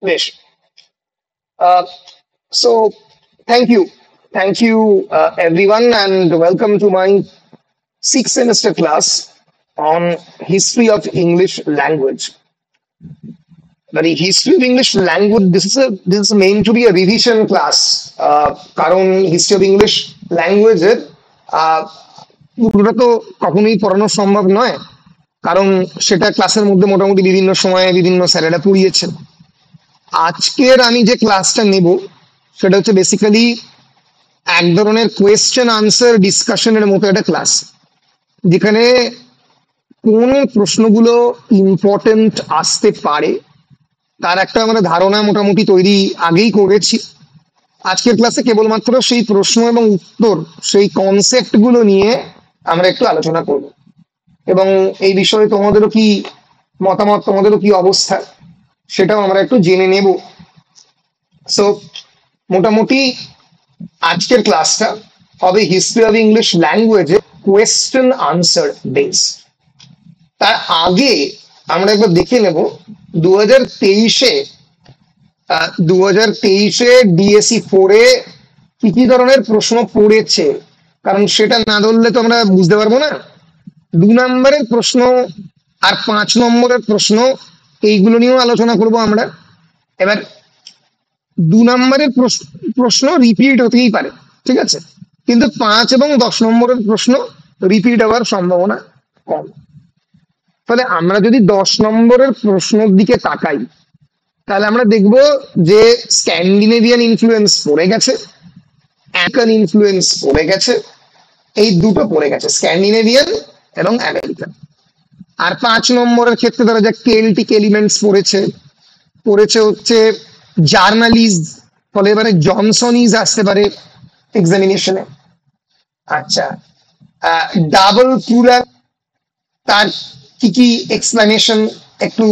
বেশ। Uh, so, thank you. Thank you, everyone, and welcome to my sixth semester class on history of English language. The history of English language, this is meant to be a revision class. কারণ history of English language এর পুরোটা তো কখনোই পড়ানো সম্ভব নয়, কারণ সেটা ক্লাসের মধ্যে মোটামুটি বিভিন্ন সময়ে বিভিন্ন স্যারেরা পড়িয়েছেন। আজকের আমি যে ক্লাসটা নেব সেটা হচ্ছে বেসিক্যালি এক ধরনের কোয়েশ্চেন আনসার ডিসকাশনের মতো একটা ক্লাস, যেখানে কোন প্রশ্নগুলো ইম্পর্টেন্ট আসতে পারে তার একটা আমরা ধারণা মোটামুটি তৈরি আগেই করেছি। আজকের ক্লাসে কেবলমাত্র সেই প্রশ্ন এবং উত্তর, সেই কনসেপ্ট গুলো নিয়ে আমরা একটু আলোচনা করব, এবং এই বিষয়ে তোমাদেরও কি মতামত, তোমাদেরও কি অবস্থা, সেটাও আমরা একটু জেনে নেব। সো মোটামুটি আজকের ক্লাসটা হবে হিস্ট্রি অফ ইংলিশ ল্যাঙ্গুয়েজে কোয়েশ্চেন আনসার বেস। তার আগে আমরা একবার দেখে নেব 2023-এ 2023-এ ডিএসসি 4-এ কি কি ধরনের প্রশ্ন পড়েছে, কারণ সেটা না ধরলে তো আমরা বুঝতে পারবো না। 2 নম্বরের প্রশ্ন আর 5 নম্বরের প্রশ্ন, এইগুলো নিয়েও আলোচনা করব আমরা। এবার 2 নম্বরের প্রশ্ন রিপিট হতেই পারে, ঠিক আছে, কিন্তু 5 এবং 10 নম্বরের প্রশ্ন রিপিট হওয়ার সম্ভাবনা কম। তাহলে আমরা যদি 10 নম্বরের প্রশ্নের দিকে তাকাই, তাহলে আমরা দেখব যে স্ক্যান্ডিনেভিয়ান ইনফ্লুয়েন্স পড়ে গেছে, আমেরিকান ইনফ্লুয়েন্স পড়ে গেছে, এই দুটো পড়ে গেছে, স্ক্যান্ডিনেভিয়ান এবং আমেরিকান। আর 5 নম্বরের ক্ষেত্রে ধরা যাক কেল্টিক এলিমেন্টস পড়েছে, পড়েছে হচ্ছে জার্নালিজ, ফলে এবারে জনসনিজ আসতে পারে এক্সামিনেশনে। আচ্ছা, ডাবল প্লুরাল, তার কি কি এক্সপ্লেনেশন একটু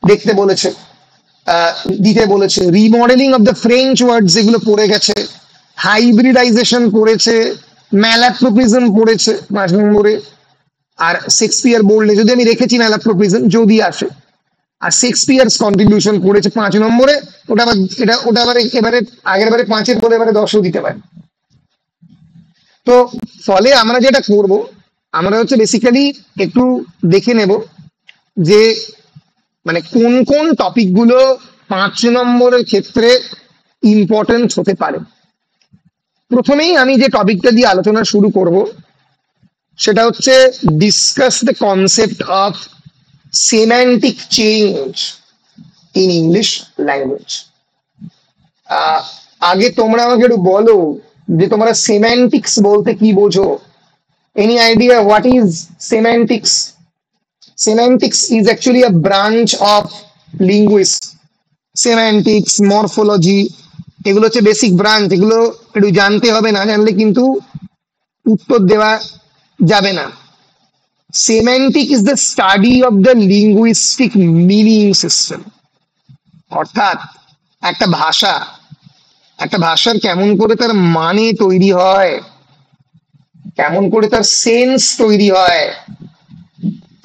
দেখতে বলেছে, দিতে বলেছে। Remodelling of the French word যেগুলো পড়ে গেছে, হাইব্রিডাইজেশন পড়েছে, ম্যালাপ্রোপিজম পড়েছে 5 নম্বরে। আর শেক্সপিয়ার বোল্ডে যদি আমি রেখেছি ম্যালাপ্রোপিজম যদি আসে, আর শেক্সপিয়ার্স কন্ট্রিবিউশন পড়েছে 5 নম্বরে। ওটা আবার ওটা আবার এবারে আগের বারে 5-এর বলে এবারে 10ও দিতে পারে। তো ফলে আমরা যেটা করব, আমরা হচ্ছে বেসিক্যালি একটু দেখে নেব যে মানে কোন কোন টপিক গুলো 5 নম্বরের ক্ষেত্রে ইম্পর্টেন্ট হতে পারে। প্রথমেই আমি যে টপিকটা দিয়ে আলোচনা শুরু করব সেটা হচ্ছে discuss the concept of semantic change in English language. আগে তোমরা আমাকে একটু বলো যে তোমরা সেম্যান্টিক্স বলতে কি বোঝো? Any idea what is semantics? Semantics is actually a branch of linguistics. Semantics, morphology, এগুলো হচ্ছে বেসিক ব্রাঞ্চ, এগুলো একটু জানতে হবে, না জানলে কিন্তু উত্তর দেওয়া যাবে না। Semantic is the study of the linguistic meaning system, অর্থাৎ একটা ভাষা, একটা ভাষার কেমন করে তার মানে তৈরি হয়, কেমন করে তার সেন্স তৈরি হয়,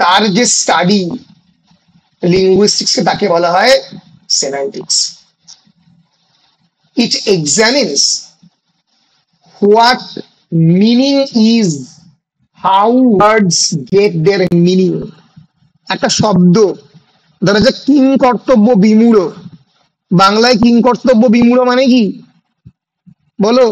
তার যে স্টাডি লিঙ্গুইস্টিক্স, তাকে বলা হয় semantics. It examines what meaning is, how words get their meaning. একটা শব্দ ধরা যাক কিং কর্তব্য বিমূঢ়, বাংলায় কিং কর্তব্য বিমূঢ় মানে কি বলো?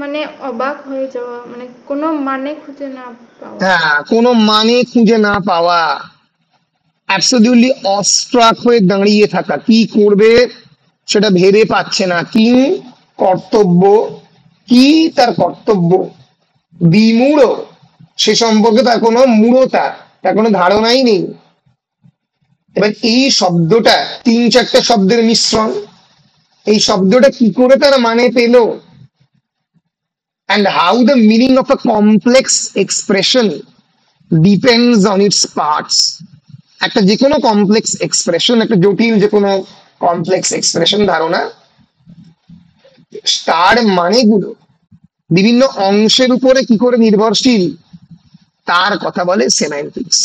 মানে অবাক হয়ে যাওয়া, মানে কোনো মানে খুঁজে না পাওয়া। হ্যাঁ, কোনো মানে খুঁজে না পাওয়া, অ্যাবসলিউটলি অস্ট্রাক হয়ে দাঁড়িয়ে থাকা, কি করবে সেটা ভেবে পাচ্ছে না। কিং কর্তব্য, কি তার কর্তব্য, বিমূঢ়, সে সম্পর্কে তার কোনো মূঢ়তা, তার কোনো ধারণাই নেই। এবার এই শব্দটা 3-4টে শব্দের মিশ্রণ, এই শব্দটা কি করে তার মানে পেল, and how the meaning of a complex expression depends on its parts. একটা যে কোনো কমপ্লেক্স এক্সপ্রেশন, একটা জটিল যে কোনো কমপ্লেক্স এক্সপ্রেশন ধারণা, তার মানেগুলো বিভিন্ন অংশের উপরে কি করে নির্ভরশীল, তার কথা বলে semantics.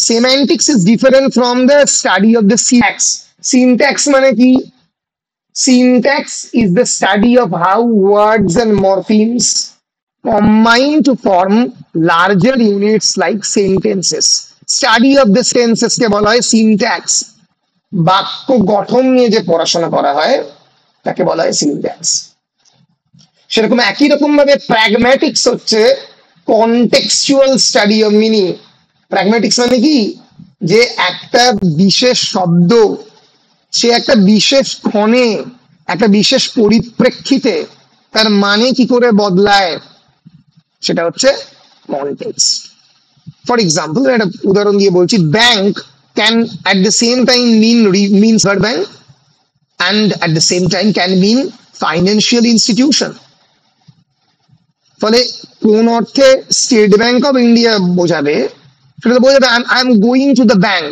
Semantics is different from the study of the syntax. Syntax মানে কি? Syntax is the study of how words and morphemes combine to form larger units like sentences. Study of the sentences কে বলা হয় syntax। বাক্য গঠন নিয়ে যে পড়াশোনা করা হয় তাকে বলা হয় syntax। সেরকম একই রকম ভাবে প্র্যাগম্যাটিক্স হচ্ছে contextual study of meaning. Pragmatics মানে কি? যে একটা বিশেষ শব্দ সে একটা বিশেষ ক্ষণে একটা বিশেষ পরিপ্রেক্ষিতে তার মানে কি করে বদলায়, সেটা হচ্ছে কনটেক্সট। ফর এক্সাম্পল একটা উদাহরণ দিয়ে বলছি, bank can at the same time means bank and at the same time can mean financial institution. ফলে কোন অর্থে স্টেট ব্যাংক অফ ইন্ডিয়া বোঝাবে, সেটা বোঝাবে I am going to the bank,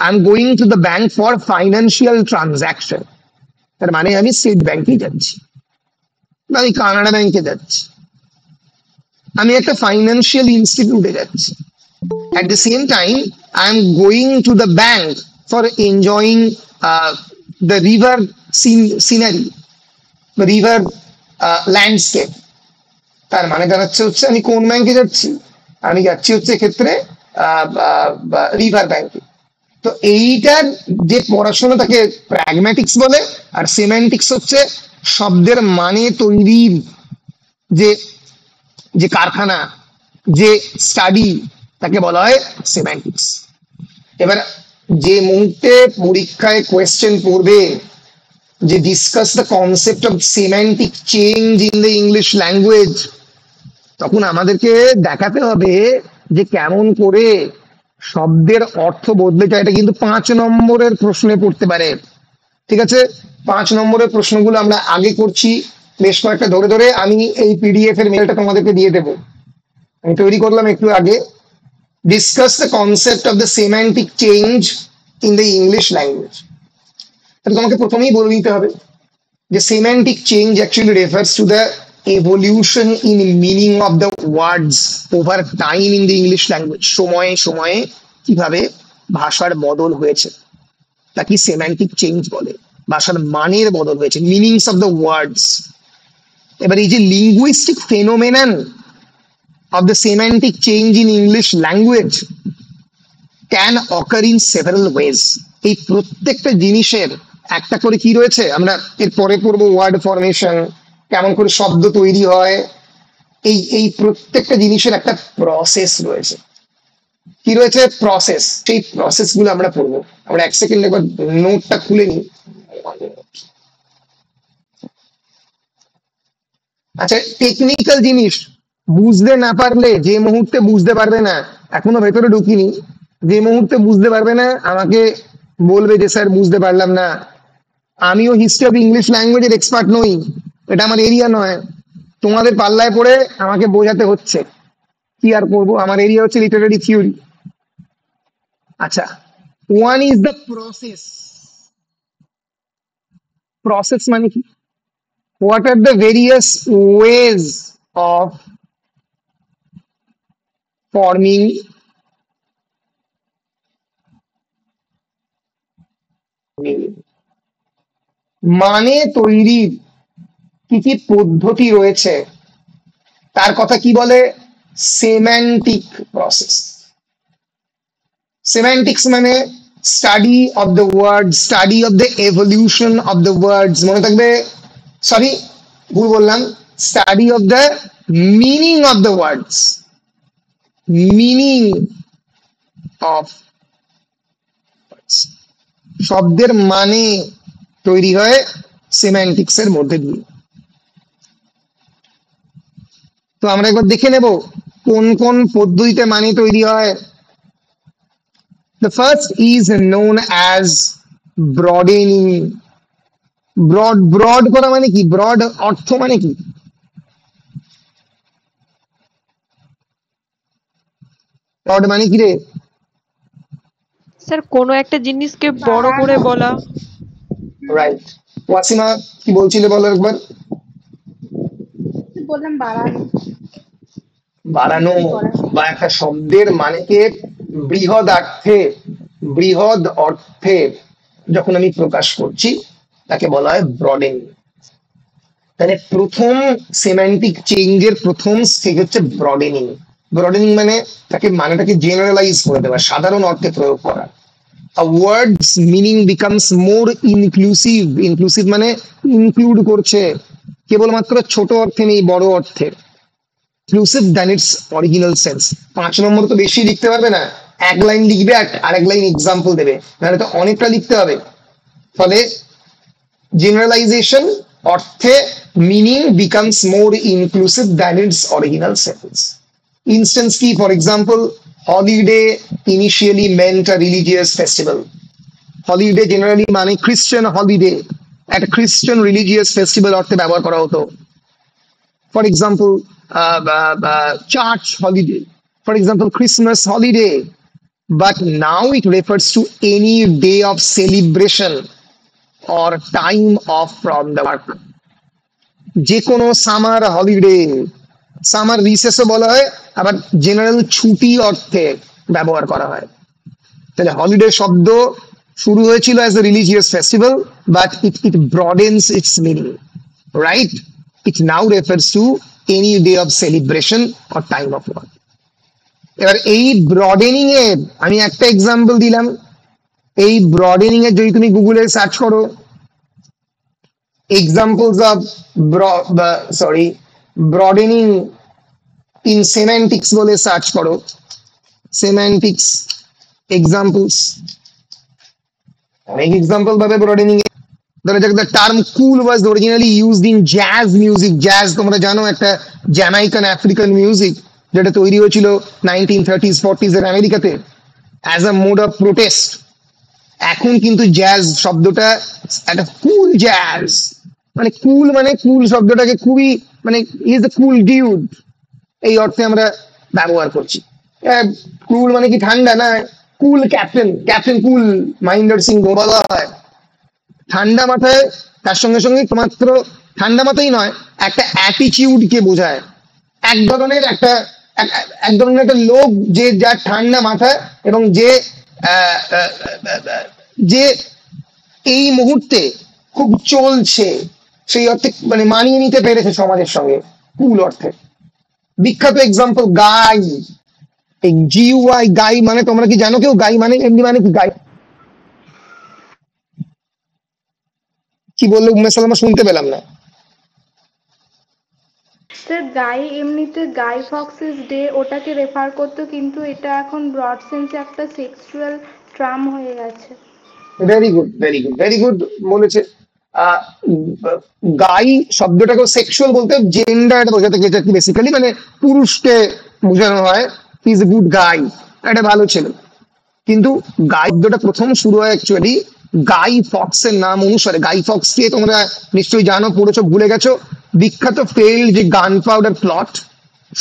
I am going to the bank for financial transaction. তার মানে আমি state ব্যাংকে যাচ্ছি, বা আমি কানাডা ব্যাংকে যাচ্ছি, আমি একটা ফাইন্যান্সিয়াল ইনস্টিটিউটে যাচ্ছি। At the same time I am going to the bank for enjoying the river scenery, river landscape. তার মানে দাঁড়াচ্ছে হচ্ছে আমি কোন ব্যাংকে যাচ্ছি? আমি যাচ্ছি হচ্ছে এক্ষেত্রে রিভার ব্যাংকে। তো এইটার যে পড়াশোনা তাকে প্র্যাগম্যাটিক্স বলে, আর সেমান্টিক্স হচ্ছে শব্দের মানে তৈরির যে যে কারখানা, যে স্টাডি, তাকে বলা হয় সেমান্টিক্স। এবার যে মুহূর্তে পরীক্ষায় কোয়েশ্চেন পড়বে যে discuss the concept of semantic change in the English language, তখন আমাদেরকে দেখাতে হবে যে কেমন করে শব্দের অর্থ বদলে যায়। এটা কিন্তু 5 নম্বরের প্রশ্নে পড়তে পারে। ঠিক আছে, 5 নম্বরের প্রশ্নগুলো আমরা আগে করছি বেশ কয়েকটা ধরে ধরে। আমি এই পিডিএফ এর মেলটা তোমাদেরকে দিয়ে দেবো, আমি তৈরি করলাম একটু আগে। Discuss the concept of the semantic change in the English language. তাহলে তোমাকে প্রথমেই বলে দিতে হবে যে semantic change actually refers to the evolution in meaning of the words over time in the English language। সময়ে সময়ে কিভাবে ভাষার বদল হয়েছে তাকে সেমান্টিক চেঞ্জ বলে। ভাষার মানের বদল হয়েছে, মিনিংস অফ দ্য ওয়ার্ডস। এবার এই যে linguistic phenomenon of the semantic change in English language can occur in several ways. এই প্রত্যেকটা জিনিসের একটা করে কি রয়েছে, আমরা এর পরে পড়বো ওয়ার্ড ফরমেশন, কেমন করে শব্দ তৈরি হয়। এই এই প্রত্যেকটা জিনিসের একটা প্রসেস রয়েছে। কি রয়েছে? প্রসেস। সেই প্রসেস গুলো আমরা পড়বো। আমরা এক সেকেন্ড একবার নোটটা খুলে নিই। আচ্ছা, টেকনিক্যাল জিনিস বুঝতে না পারলে, যে মুহূর্তে বুঝতে পারবে না, এখনো ভেতরে ঢুকিনি, যে মুহূর্তে বুঝতে পারবে না আমাকে বলবে যে স্যার বুঝতে পারলাম না। আমিও হিস্ট্রি অফ ইংলিশ ল্যাঙ্গুয়েজের এক্সপার্ট নই, এটা আমার এরিয়া নয়। তোমাদের পাল্লায় পড়ে আমাকে বোঝাতে হচ্ছে, কি আর করবো, আমার এরিয়া হচ্ছে লিটারারি থিওরি। আচ্ছা, one is the process. Process মানে কি? What are the various ways of forming মানে তৈরির কি কি পদ্ধতি রয়েছে, তার কথা কি বলে? Semantic process. সেম্যান্টিক্স মানে study of the word, study of the evolution of the words. মনে থাকবে, সরি ভুল বললাম, study of the meaning of the words. Meaning of শব্দের মানে তৈরি হয় সেম্যান্টিক্স এর মধ্যে দিয়ে। তো আমরা একবার দেখে নেব কোন কোন পদ্ধতিতে মানে তৈরি হয়। The first is known as broadening. Broad করা মানে কি? ব্রড অর্থ মানে কি? ব্রড মানে কি রে? স্যার কোনো একটা জিনিসকে বড় করে বলা। রাইট। ওয়াসিমা কি বলছিলে বলো একবার। বললাম বাড়ানো। বাড়ানো বা একটা শব্দের মানেকে বৃহদার্থে, বৃহৎ অর্থে যখন আমি প্রকাশ করছি তাকে বলা হয় ব্রডেনিং। তাহলে প্রথম সেমান্টিক চেঞ্জের প্রথম স্টেজ হচ্ছে ব্রডেনিং। ব্রডেনিং মানে তাকে মানেটাকে জেনারেলাইজ করে দেওয়া, সাধারণ অর্থে প্রয়োগ করা। A word's meaning becomes more inclusive. Inclusive মানে ইনক্লুড করছে, কেবলমাত্র ছোট অর্থে নেই, বড় অর্থে। Inclusive than its original sense. 5 নম্বর তো বেশি লিখতে পারবে না, এক লাইন লিখবে আর আরেক লাইন এক্সাম্পল দেবে, নাহলে তো অনেকটা লিখতে হবে। ফলে জেনারেলাইজেশন অর্থে meaning becomes more inclusive than its original sense. Instance কি? For example, holiday initially meant a religious festival. Holiday generally মানে খ্রিস্টান হলিডে, একটা খ্রিস্টান রিলিজিয়াস ফেস্টিভ্যাল অর্থে ব্যবহার করা হতো। For example, church holiday, for example Christmas holiday. But now it refers to any day of celebration or time off from the work. যে কোনো সামার হলিডে, সামার রিসেসও বলা হয়, আবার জেনারেল ছুটি অর্থে ব্যবহার করা হয়। তাহলে হলিডে শব্দ শুরু হয়েছিল as a religious festival, but it ব্রডেন্স its meaning, right? It now refers to any day of celebration or time of work. এবার এই ব্রডেনিং এর আমি একটা এক্সাম্পল দিলাম। এই ব্রডেনিং এর যদি তুমি গুগলে সার্চ করো এক্সাম্পলস অফ ব্রডেনিং ইন সেমান্টিক্স বলে সার্চ করো, সেমান্টিক্স এক্সাম্পলস, অনেক এক্সাম্পল পাবে ব্রডেনিং এর। ধরো যাক, the term cool was originally used in jazz music. Jazz তোমরা জানো একটা জ্যামাইকান আফ্রিকান মিউজিক, যেটা তৈরি হয়েছিল 1930s 40s এর আমেরিকাতে as a mode of protest. এখন কিন্তু জ্যাজ শব্দটা একটা কুল জ্যাজ, মানে কুল মানে কুল শব্দটাকে খুবই মানে ইজ এ কুল ডিউড এই অর্থে আমরা ব্যবহার করছি। কুল মানে কি ঠান্ডা না, cool captain, captain cool Mahendra Singh বলা হয়। ঠান্ডা মাথায়, তার সঙ্গে সঙ্গে মাত্র ঠান্ডা মাথায় নয়, একটা অ্যাটিটিউড কে বোঝায়, এক ধরনের একটা লোক যে যার ঠান্ডা মাথা এবং যে যে এই মুহূর্তে খুব চলছে, সেই অর্থে মানে মানিয়ে নিতে পেরেছে সমাজের সঙ্গে, কুল অর্থে। বিখ্যাত এক্সাম্পল গাই, এই জিইউআই, গাই মানে তোমরা কি জানো কেউ গাই মানে এমনি মানে কি? গাই কি বললো উম্মে সালামা, শুনতে পেলাম না। স্যার গাই এমনিতে গাই ফক্সেস ডে ওটাকে রেফার করতো, কিন্তু এটা এখন ব্রড সেন্সে একটা সেক্সুয়াল ট্রাম হয়ে গেছে। Very good, very good, very good বলেছে। আহ, গাই শব্দটাকে সেক্সুয়াল বলতে জেন্ডার বোঝাতে গেছে বেসিক্যালি, মানে পুরুষকে বোঝানো হয়, ইজ এ গুড গাই, একটা ভালো ছেলে। কিন্তু গাই শব্দটা প্রথম শুরু হয় অ্যাকচুয়ালি গাই ফক্সের নাম অনুসারে। গাই ফক্স কে তোমরা নিশ্চয়ই জানো, পড়েছো, ভুলে গেছো। বিখ্যাত ফেইল্ড যে গান পাউডার প্লট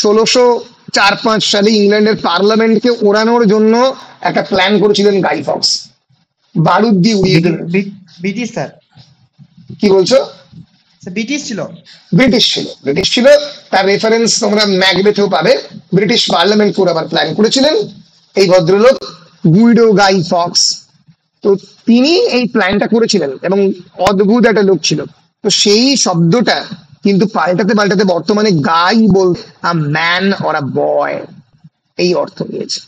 1604-5 সালে ইংল্যান্ডের পার্লামেন্টকে ওড়ানোর জন্য একটা প্ল্যান করেছিলেন গাই ফক্স, বারুদ দিয়ে উড়িয়ে দিলেন। British sir. কি বলছো? ব্রিটিশ ছিল, ব্রিটিশ ছিল, ব্রিটিশ ছিল। তার রেফারেন্স তোমরা ম্যাকবেথেও পাবে। ব্রিটিশ পার্লামেন্ট পুরো আবার প্ল্যান করেছিলেন এই ভদ্রলোক গুইডো গাই ফক্স। তো তিনি এই প্ল্যানটা করেছিলেন এবং অদ্ভুত একটা লোক ছিল। তো সেই শব্দটা কিন্তু পাল্টাতে পাল্টাতে বর্তমানে গাই বল আ ম্যান অর আ বয় এই অর্থ নিয়েছে।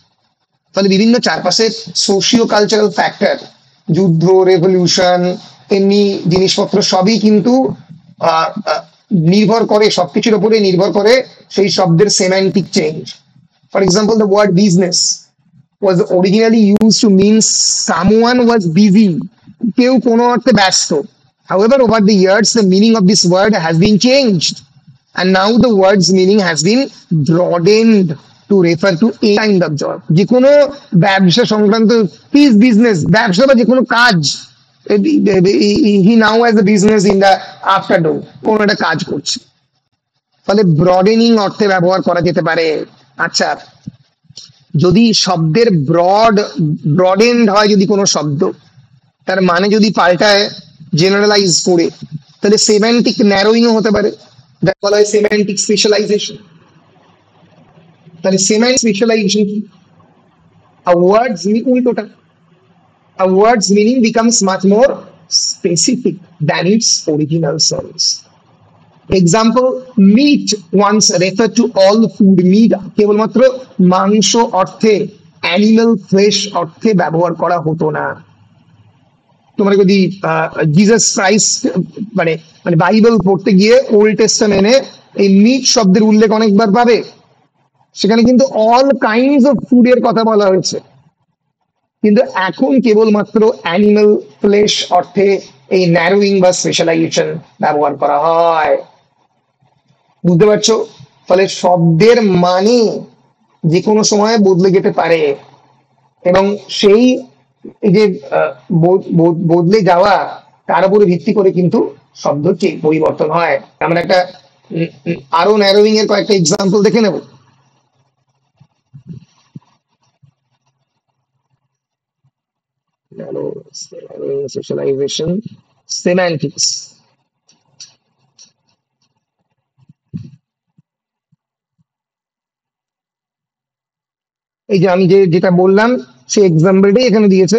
ফলে বিভিন্ন চারপাশের সোশিও কালচারাল ফ্যাক্টর, যুদ্ধ, রেভলিউশন, এমনি জিনিসপত্র সবই কিন্তু নির্ভর করে, সবকিছুর উপরে নির্ভর করে সেই শব্দের semantic change. For example, the word business was originally used to mean someone was busy, কেউ কোনো অর্থে ব্যস্ত। However, over the years, the meaning of this word has been changed, and now the word's meaning has been broadened to refer to a kind of job. যে কোনো ব্যবসা সংক্রান্ত his business, ব্যবসা বা যে কোনো কাজ, he now has a business in the afternoon, কোনো একটা কাজ করছে। ফলে ব্রডেনিং অর্থে ব্যবহার করা যেতে পারে। আচ্ছা, যদি শব্দের ব্রডেন্ড হয়, যদি কোনো শব্দ তার মানে যদি পাল্টায় জেনারেলাইজ করে, তাহলে সেমান্টিক ন্যারোইং হতে পারে, যাকে বলা হয় সেমান্টিক স্পেশালাইজেশন। তাহলে সেমান্টিক স্পেশালাইজেশন A word's উল্টোটা, a word's meaning becomes much more specific than its original sense. Example, meat once referred to all food. meat কেবলমাত্র মাংস অর্থে, অ্যানিমাল ফ্লেশ অর্থে ব্যবহার করা হতো না। তোমরা যদি জিসাস ক্রাইস্ট মানে মানে বাইবেল পড়তে গিয়ে ওল্ড টেস্টামেন্টে এই মিট শব্দের উল্লেখ অনেকবার পাবে। সেখানে কিন্তু অল কাইন্ডস অফ ফুডের কথা বলা হয়েছে, কিন্তু এখন কেবলমাত্র অ্যানিমাল ফ্লেশ অর্থে এই ন্যারোইং বা স্পেশালাইজেশন ব্যবহার করা হয়। বুঝতে পারছো? ফলে শব্দের মানে যে কোনো সময় বদলে যেতে পারে, এবং সেই এই যে বদলে যাওয়া তার উপরে ভিত্তি করে কিন্তু শব্দ পরিবর্তন হয়। আমরা একটা আরো ন্যারোইং এর কয়েকটা এক্সাম্পল দেখে নেব। Socialization, semantics. এই যে আমি যেটা বললাম সেই এক্সাম্পলটাই এখানে দিয়েছে।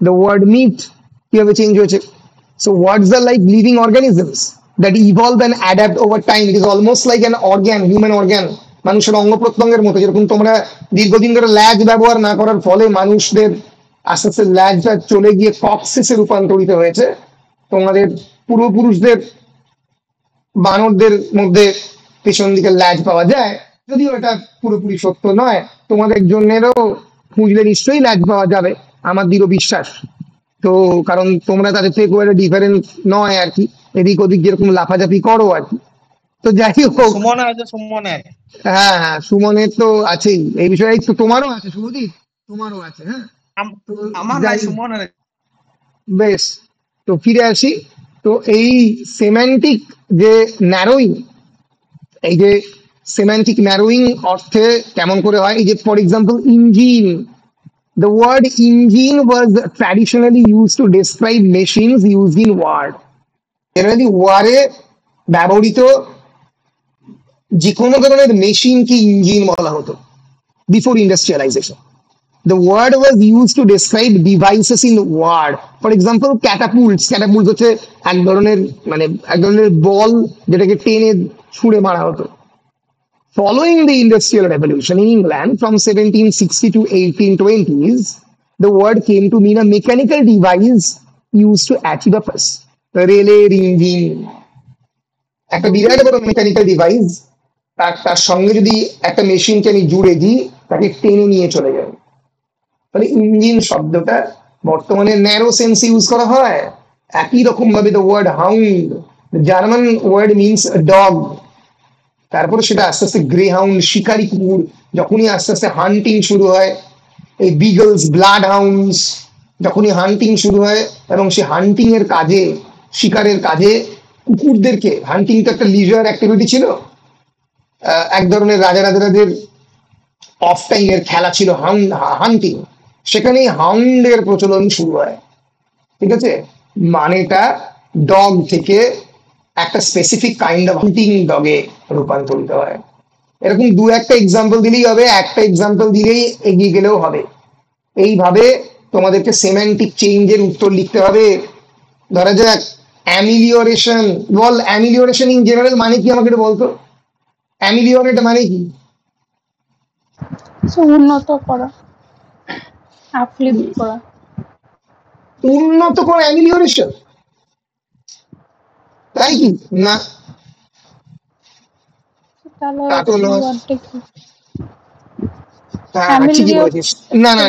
দ্য ওয়ার্ড মিট কিভাবে চেঞ্জ হয়েছে। So words are like living organisms that evolve and adapt over time. It is almost like an organ, human organ, মানুষের অঙ্গ প্রত্যঙ্গের মতো। যেরকম তোমরা দীর্ঘদিন ধরে ল্যাজ ব্যবহার না করার ফলে মানুষদের আস্তে আস্তে ল্যাজটা চলে গিয়ে কক্সিসে রূপান্তরিত হয়েছে, তোমাদের পূর্বপুরুষদের বানরদের মধ্যে পেছন দিকে ল্যাজ পাওয়া যায়, যদিও এটা পুরোপুরি সত্য নয়। তোমাদের জন্যেরও খুঁজলে নিশ্চয়ই ল্যাজ পাওয়া যাবে, আমার দৃঢ় বিশ্বাস। তো কারণ তোমরা তাদের থেকে খুব একটা ডিফারেন্ট নয় আর কি, এদিক ওদিক যেরকম লাফাঝাপি করো আর কি। তো যাই হোক, সুমনের হ্যাঁ হ্যাঁ, সুমনের তো আছেই এই বিষয়ে, তো তোমারও আছে শুভদীপ, তোমারও আছে। হ্যাঁ, আমার নাই, সুমনের। বেশ, তো ফিরে আসি। তো এই সেমান্টিক যে ন্যারোইং, এই যে সেমান্টিক ন্যারোইং অর্থে কেমন করে হয়, এই যে for example engine, the word engine was traditionally used to describe machines used in war. Generally war এ ব্যবহৃত যে কোনো ধরনের মেশিনকে ইঞ্জিন বলা হতো before industrialisation. The word was used to describe devices in war. For example, catapults. Catapults হচ্ছে এক ধরনের বল যেটাকে টেনে ছুঁড়ে মারা হতো। Following the Industrial Revolution in England from 1760 to 1820s, the word came to mean a mechanical device used to achieve a purpose. রেলের engine একটা বিরাট বড় মেকানিক্যাল ডিভাইস, তার সঙ্গে যদি একটা মেশিনকে আমি জুড়ে দিই, তাকে টেনে নিয়ে চলে যাবে। ফলে ইঞ্জিন শব্দটা বর্তমানে ন্যারো সেন্স ইউজ করা হয়। একই রকম ভাবে the word hound, German word means dog, তারপরে সেটা আস্তে আস্তে গ্রে হাউন্ড, শিকারি কুকুর। যখনই আস্তে আস্তে হান্টিং শুরু হয়, এই বিগলস, ব্লাড হাউন্ডস, যখনই হান্টিং শুরু হয় এবং সে হান্টিং এর কাজে, শিকারের কাজে কুকুরদেরকে, হান্টিং তো একটা লিজার অ্যাক্টিভিটি ছিল, এক ধরনের রাজাদের অফ টাইমের খেলা ছিল হান্টিং, সেখানেই হাউন্ডের প্রচলন শুরু হয়। ঠিক আছে, মানেটা ডগ থেকে একটা স্পেসিফিক কাইন্ড অফ হান্টিং ডগে রূপান্তরিত হয়। এরকম দু একটা এক্সাম্পল দিলেই হবে, একটা এক্সাম্পল দিলেই এগিয়ে গেলেও হবে। এইভাবে তোমাদেরকে সেমান্টিক চেঞ্জের উত্তর লিখতে হবে। ধরা যাক অ্যামিলিওরেশন, বল অ্যামিলিওরেশন ইন জেনারেল মানে কি আমাকে একটু বলতো, অ্যামিলিওরেট মানে কি? উন্নত করা, আপলিফট করা। উন্নত করা অ্যামিলিওরেশন, তাই কি? না, তা তো নয়। ঠিকই বলেছিস, না না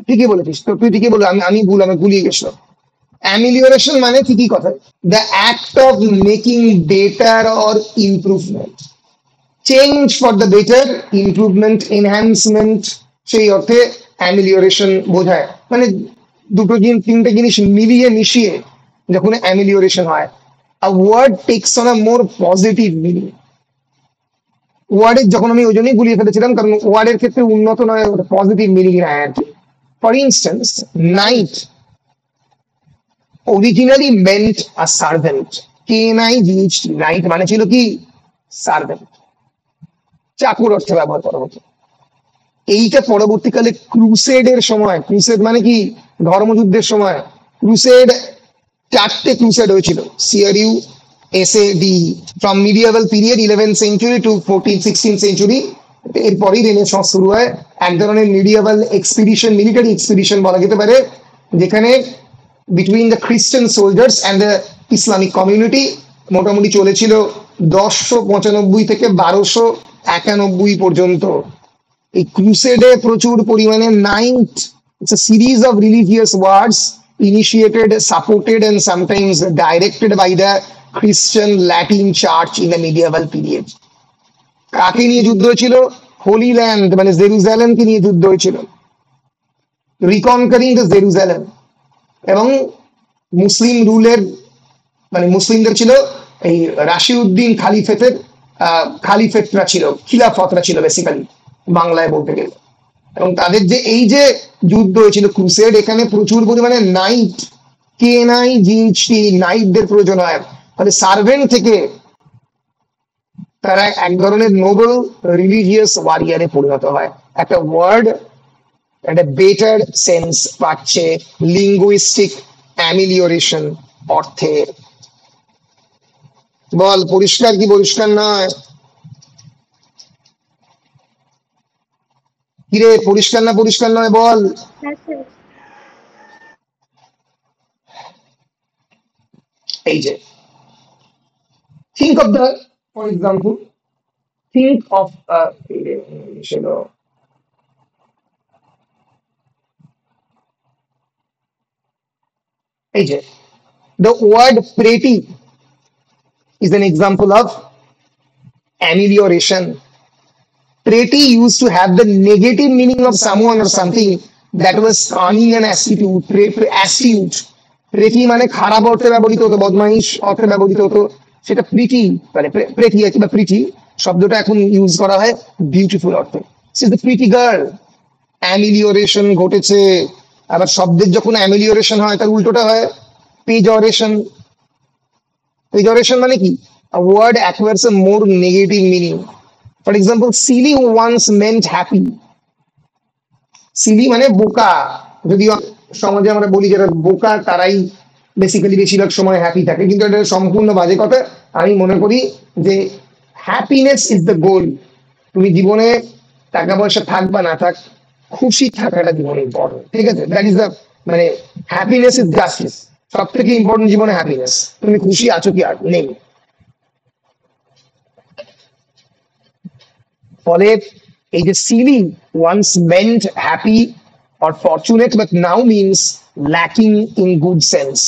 ঠিকই বলেছিস, তো তুই ঠিকই বল, আমি গুলিয়ে গেছিলাম। অ্যামিলিওরেশন মানে ঠিকই কথা, the act of making better or improvement, change for the better, improvement, enhancement, সেই অর্থে অ্যামিলিওরেশন বোঝায়। মানে দুটো তিনটে জিনিস মিলিয়ে মিশিয়ে যখন অ্যামিলিওরেশন হয়, a word takes on a more positive meaning. ওয়ার্ডের যখন আমি ওই জন্যই গুলিয়ে ফেলেছিলাম, কারণ ওয়ার্ডের ক্ষেত্রে উন্নত নয়, পজিটিভ মিনিং নেয় আর কি। For instance, night originally meant a servant, KNIGHT, night মানে ছিল কি? সার্ভেন্ট, চাকর অর্থে ব্যবহার করা হতো। এইটা পরবর্তীকালে ক্রুসেডের সময়, ক্রুসেড মানে কি ধর্মযুদ্ধের সময়, ক্রুসেড 4টে ক্রুসেড হয়েছিল, C R U S A D, from medieval period 11th century to 14th 16th century. এরপরই রেনেসন্স শুরু হয়, এক ধরনের মিডিয়াভাল এক্সপিডিশন, মিলিটারি এক্সপিডিশন বলা যেতে পারে, যেখানে between the Christian soldiers and the Islamic community মোটামুটি চলেছিল 1095 থেকে 1291 পর্যন্ত। এই ক্রুসেডে প্রচুর পরিমাণে knight, it's a series of religious wars initiated, supported and sometimes directed by the Christian Latin Church in the medieval period. কাকে নিয়ে যুদ্ধ হয়েছিল? হোলি ল্যান্ড মানে জেরুজালেমকে নিয়ে যুদ্ধ হয়েছিল, রিকনকারিং দ্য জেরুজালেম। এবং মুসলিম রুলের মানে মুসলিমদের ছিল এই রাশিউদ্দিন খালিফেতের, খালিফেটরা ছিল, খিলাফতরা ছিল বেসিক্যালি বাংলায় বলতে গেলে। এবং তাদের যে এই যে যুদ্ধ হয়েছিল ক্রুসেড, এখানে প্রচুর পরিমাণে নাইট, কেএনআই জিএইচটি, নাইটদের প্রয়োজন হয়। ফলে সার্ভেন্ট থেকে তারা এক ধরনের নোবেল রিলিজিয়াস ওয়ারিয়ারে পরিণত হয়। একটা ওয়ার্ড, একটা বেটার সেন্স পাচ্ছে লিঙ্গুইস্টিক অ্যামিলিওরেশন অর্থে। বল পরিষ্কার কি পরিষ্কার নয়? কিরে পরিষ্কার না পরিষ্কার নয় বল। হ্যাঁ স্যার। এই যে think of the, for example, think of এই যে the word pretty is an example of amelioration. Pretty used to have the negative meaning of someone or something that was cunning and astute. Astute. Pretty মানে খারাপ অর্থে ব্যবহৃত হতো, বদমাইশ অর্থে ব্যবহৃত হতো, সেটা প্রিটি মানে প্রেটি আছে বা প্রিটি শব্দটা এখন ইউজ করা হয় বিউটিফুল অর্থে। সে ইজ দ্য প্রিটি গার্ল। অ্যামিলিওরেশন ঘটেছে। আবার শব্দের যখন অ্যামিলিওরেশন হয় তার উল্টোটা হয় পেজরেশন। পেজরেশন মানে কি? A word acquires a more negative meaning. For example, silly once meant happy. Silly মানে বোকা। যদিও সমাজে আমরা বলি যারা বোকা তারাই বেসিক্যালি বেশিরভাগ সময় হ্যাপি থাকে, কিন্তু এটা সম্পূর্ণ বাজে কথা। আমি মনে করি যে হ্যাপিনেস ইজ দ্য গোল। তুমি জীবনে টাকা পয়সা থাক বা না থাক, খুশি থাকাটা জীবনে ইম্পর্টেন্ট, ঠিক আছে? দ্যাট ইজ দ্য মানে হ্যাপিনেস ইজ জাস্টিস। সব থেকে ইম্পর্টেন্ট জীবনে হ্যাপিনেস। তুমি খুশি আছো কি আর নেই। ফলে এই যে silly once meant happy or fortunate but now means lacking in good sense.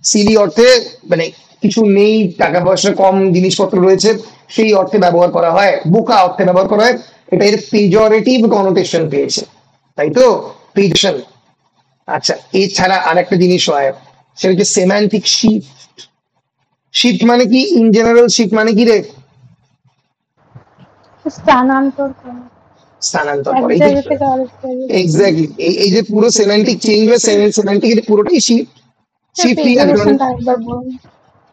Silly অর্থে মানে কিছু নেই, টাকা পয়সা কম, জিনিসপত্র রয়েছে, সেই অর্থে ব্যবহার করা হয়, বোকা অর্থে ব্যবহার করা হয়। এটা এর পেজরেটিভ কনোটেশন পেয়েছে, তাই তো? পেজরেশন। আচ্ছা, এছাড়া আর একটা জিনিস হয়, সেটা হচ্ছে সেমান্টিক শিফট। শিফট মানে কি? ইন জেনারেল শিফট মানে কি রে? স্থানান্তর করা। স্থানান্তর এক করে। জায়গা থেকে আরেক জায়গায়। এক্স্যাক্টলি। এই যে পুরো সেমান্টিক চেঞ্জ বা সেমান্টিক, এটা পুরোটাই শিফট। শিফট পেজরেশনটা একবার বলুন।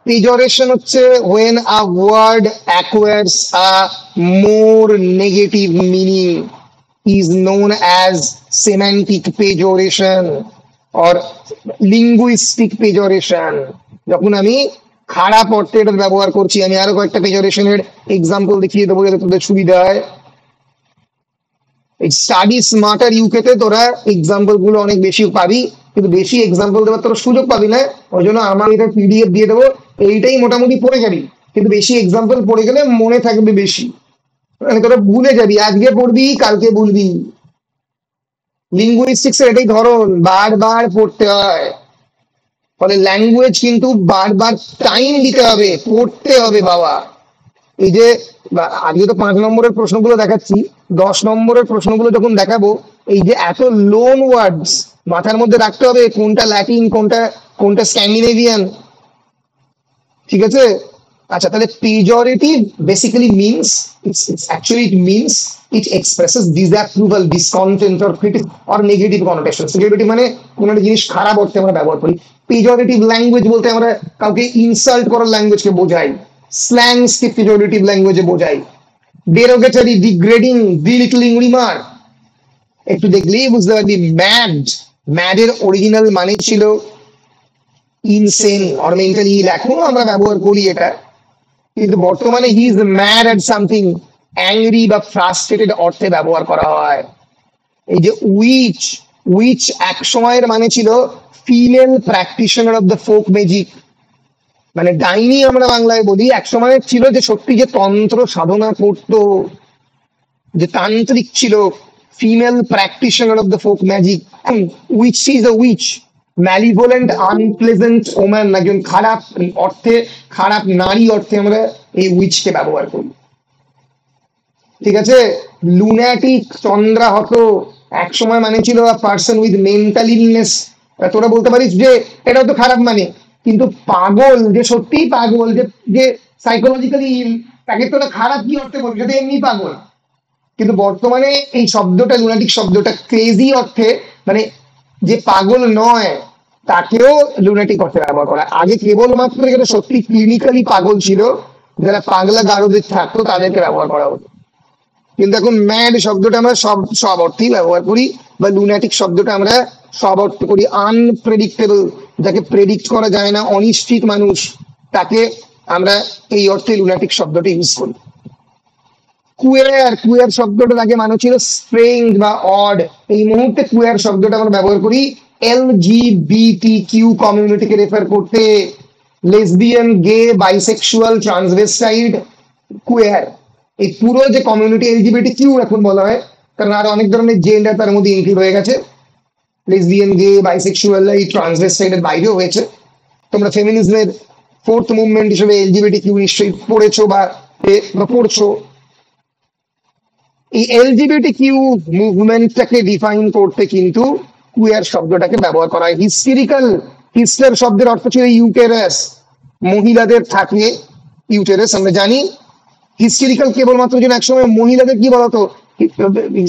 Pejoration হচ্ছে when a word acquires a more negative meaning is known as semantic pejoration or linguistic pejoration. যখন আমি খারাপ অর্থে এটা ব্যবহার করছি, আমি আরো কয়েকটা পেজরেশনের এক্সাম্পল দেখিয়ে দেবো যাতে তোদের সুবিধা হয়। এই স্টাডি স্মার্টার ইউকেতে তোরা এক্সাম্পল গুলো অনেক বেশি পাবি, কিন্তু বেশি এক্সাম্পল দেওয়ার তোরা সুযোগ পাবি না। ওই জন্য আমার এটা পিডিএফ দিয়ে দেবো, এইটাই মোটামুটি পড়ে যাবি, কিন্তু বেশি এক্সাম্পল পড়ে গেলে মনে থাকবে বেশি, মানে তোরা ভুলে যাবি, আজকে পড়বি কালকে ভুলবি। লিঙ্গুইস্টিক্স এর এটাই ধরন, বারবার পড়তে হয়। ফলে ল্যাঙ্গুয়েজ কিন্তু বারবার টাইম দিতে হবে, পড়তে হবে বাবা। এই যে আজকে তো 5 নম্বরের প্রশ্নগুলো দেখাচ্ছি, 10 নম্বরের প্রশ্নগুলো যখন দেখাবো, এই যে এত লোন ওয়ার্ডস মাথার মধ্যে রাখতে হবে, কোনটা ল্যাটিন, কোনটা কোনটা স্ক্যান্ডিনেভিয়ান, ঠিক আছে? আচ্ছা, তাহলে pejorative basically means it means it expresses disapproval, discontent or critic or negative connotation. পেজরেটিভ মানে কোন একটা জিনিস খারাপ অর্থে আমরা ব্যবহার করি। পেজরেটিভ ল্যাঙ্গুয়েজ বলতে আমরা কাউকে ইনসাল্ট করার ল্যাঙ্গুয়েজকে বোঝাই, স্ল্যাংসকে পেজরেটিভ ল্যাঙ্গুয়েজে বোঝাই। ডেরোগেটরি, ডিগ্রেডিং, বিলিটলিং রিমার্ক, একটু দেখলেই বুঝতে পারবি ম্যাড, ম্যাডের অরিজিনাল মানে ছিল ইনসেন অর মেন্টালি ইল, এখনো আমরা ব্যবহার করি এটা, কিন্তু বর্তমানে he is mad at something, angry বা ফ্রাস্ট্রেটেড অর্থে ব্যবহার করা হয়। এই যে উইচ, উইচ এক সময়ের মানে ছিল female practitioner of the folk magic, মানে ডাইনি আমরা বাংলায় বলি, এক সময় ছিল যে সত্যি যে তন্ত্র সাধনা করতো, যে তান্ত্রিক ছিল, female practitioner of the folk magic. Witch is a witch, malevolent unpleasant woman, একজন খারাপ অর্থে, খারাপ নারী অর্থে আমরা এই উইচকে ব্যবহার করি। ঠিক আছে, লুনাটিক, চন্দ্রাহত এক সময় মানে ছিল a person with mental illness. তোরা বলতে পারিস যে এটাও তো খারাপ মানে, কিন্তু পাগল, যে সত্যিই পাগল, যে যে সাইকোলজিক্যালি ইল, তাকে তোরা খারাপ কি অর্থে বলবি? সেটা এমনি পাগল। কিন্তু বর্তমানে এই শব্দটা, লুনাটিক শব্দটা ক্রেজি অর্থে, মানে যে পাগল নয় তাকেও লুনাটিক অর্থে ব্যবহার করা। আগে কেবলমাত্র যেটা সত্যি ক্লিনিক্যালি পাগল ছিল, যারা পাগলা গারদের থাকতো তাদেরকে ব্যবহার করা হতো, কিন্তু এখন ম্যাড শব্দটা আমরা সব সব অর্থেই ব্যবহার করি, বা লুনাটিক শব্দটা আমরা সব অর্থ করি। আনপ্রেডিক্টেবল, যাকে প্রেডিক্ট করা যায় না, অনিশ্চিত মানুষ, তাকে আমরা এই অর্থে লুনাটিক শব্দটা ইউজ করি। কুয়ার, কুয়ার শব্দটা আগে মানে ছিল স্ট্রেঞ্জ বা অড, এই মুহূর্তে কুয়ার শব্দটা আমরা ব্যবহার করি এলজিবিটিকিউ কমিউনিটিকে রেফার করতে, লেসবিয়ান, গে, বাইসেক্সুয়াল, ট্রান্সভেস্টাইড, কুয়ার, এই পুরো যে কমিউনিটি এলজিবিটিকিউ এখন বলা হয়, কারণ আরো অনেক ধরনের জেন্ডার তার মধ্যে ইনক্লুড হয়ে গেছে, লেসবিয়ান, গে, বাইসেক্সুয়াল, এই ট্রান্সভেস্টাইডের বাইরেও হয়েছে। তোমরা ফেমিনিজমের ফোর্থ মুভমেন্ট হিসেবে এলজিবিটিকিউ নিশ্চয়ই পড়েছো বা পড়ছো। এই এলজিবিটিকিউ মুভমেন্টটাকে ডিফাইন করতে কিন্তু কুয়ার শব্দটাকে ব্যবহার করা হয়। হিস্টেরিক্যাল, হিস্টার শব্দের অর্থ ছিল ইউটেরাস, মহিলাদের থাকে ইউটেরাস, আমরা জানি। হিস্টেরিক্যাল কেবলমাত্র যেন একসময় মহিলাদের কি বলতো,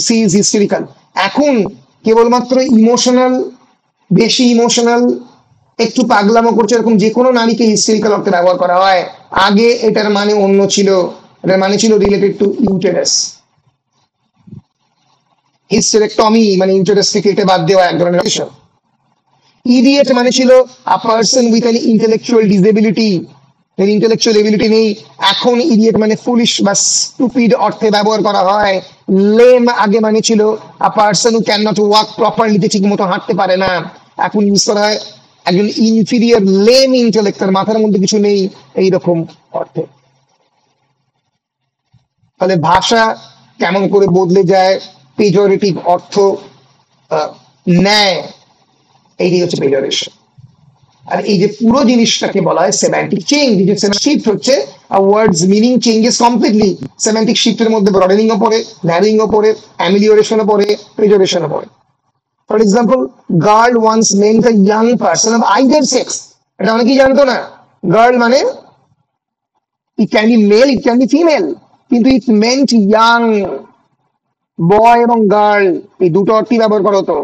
সি ইজ হিস্টেরিক্যাল, এখন কেবলমাত্র ইমোশনাল, বেশি ইমোশনাল, একটু পাগলামো করছে, এরকম যে কোনো নারীকে হিস্টেরিক্যাল অর্থে ব্যবহার করা হয়। আগে এটার মানে অন্য ছিল, এটার মানে ছিল রিলেটেড টু ইউটেরাস। হিস্টেরেক্টমি মানে ইউটেরাসকে কেটে বাদ দেওয়া এক ধরনের অপারেশন। ইডিয়েট মানে ছিল আ person with an intellectual disability, intellectual ability নেই, এখন ইডিয়েট মানে ফুলিশ বা স্টুপিড অর্থে ব্যবহার করা হয়। লেম আগে মানে ছিল আ person who can not walk properly, যে ঠিক মতো হাঁটতে পারে না, এখন ইউজ করা হয় একজন ইনফিরিয়ার, লেম ইন্টেলেক্টার, মাথার মধ্যে কিছু নেই, এইরকম অর্থে। তাহলে ভাষা কেমন করে বদলে যায়, পেজরেটিভ অর্থ নেয়, এইটাই হচ্ছে পেজরেশন। আর এই যে পুরো জিনিসটাকে বলা হয় সেমান্টিক চেঞ্জ, যে শিফট হচ্ছে, ওয়ার্ডস মিনিং চেঞ্জেস কমপ্লিটলি। সেমান্টিক শিফটের মধ্যে ব্রডেনিং ও পড়ে, ন্যারোইং ও পড়ে, অ্যামিলিওরেশনও পড়ে, পেজরেশনও পড়ে। For example, girl once meant a young person of either sex, এটা অনেকেই জানতো না। গার্ল মানে it can be male, it can be female, কিন্তু ইট মেন্ট ইয়াং, বয় এবং গার্ল এই দুটো অর্থই ব্যবহার করা হতো,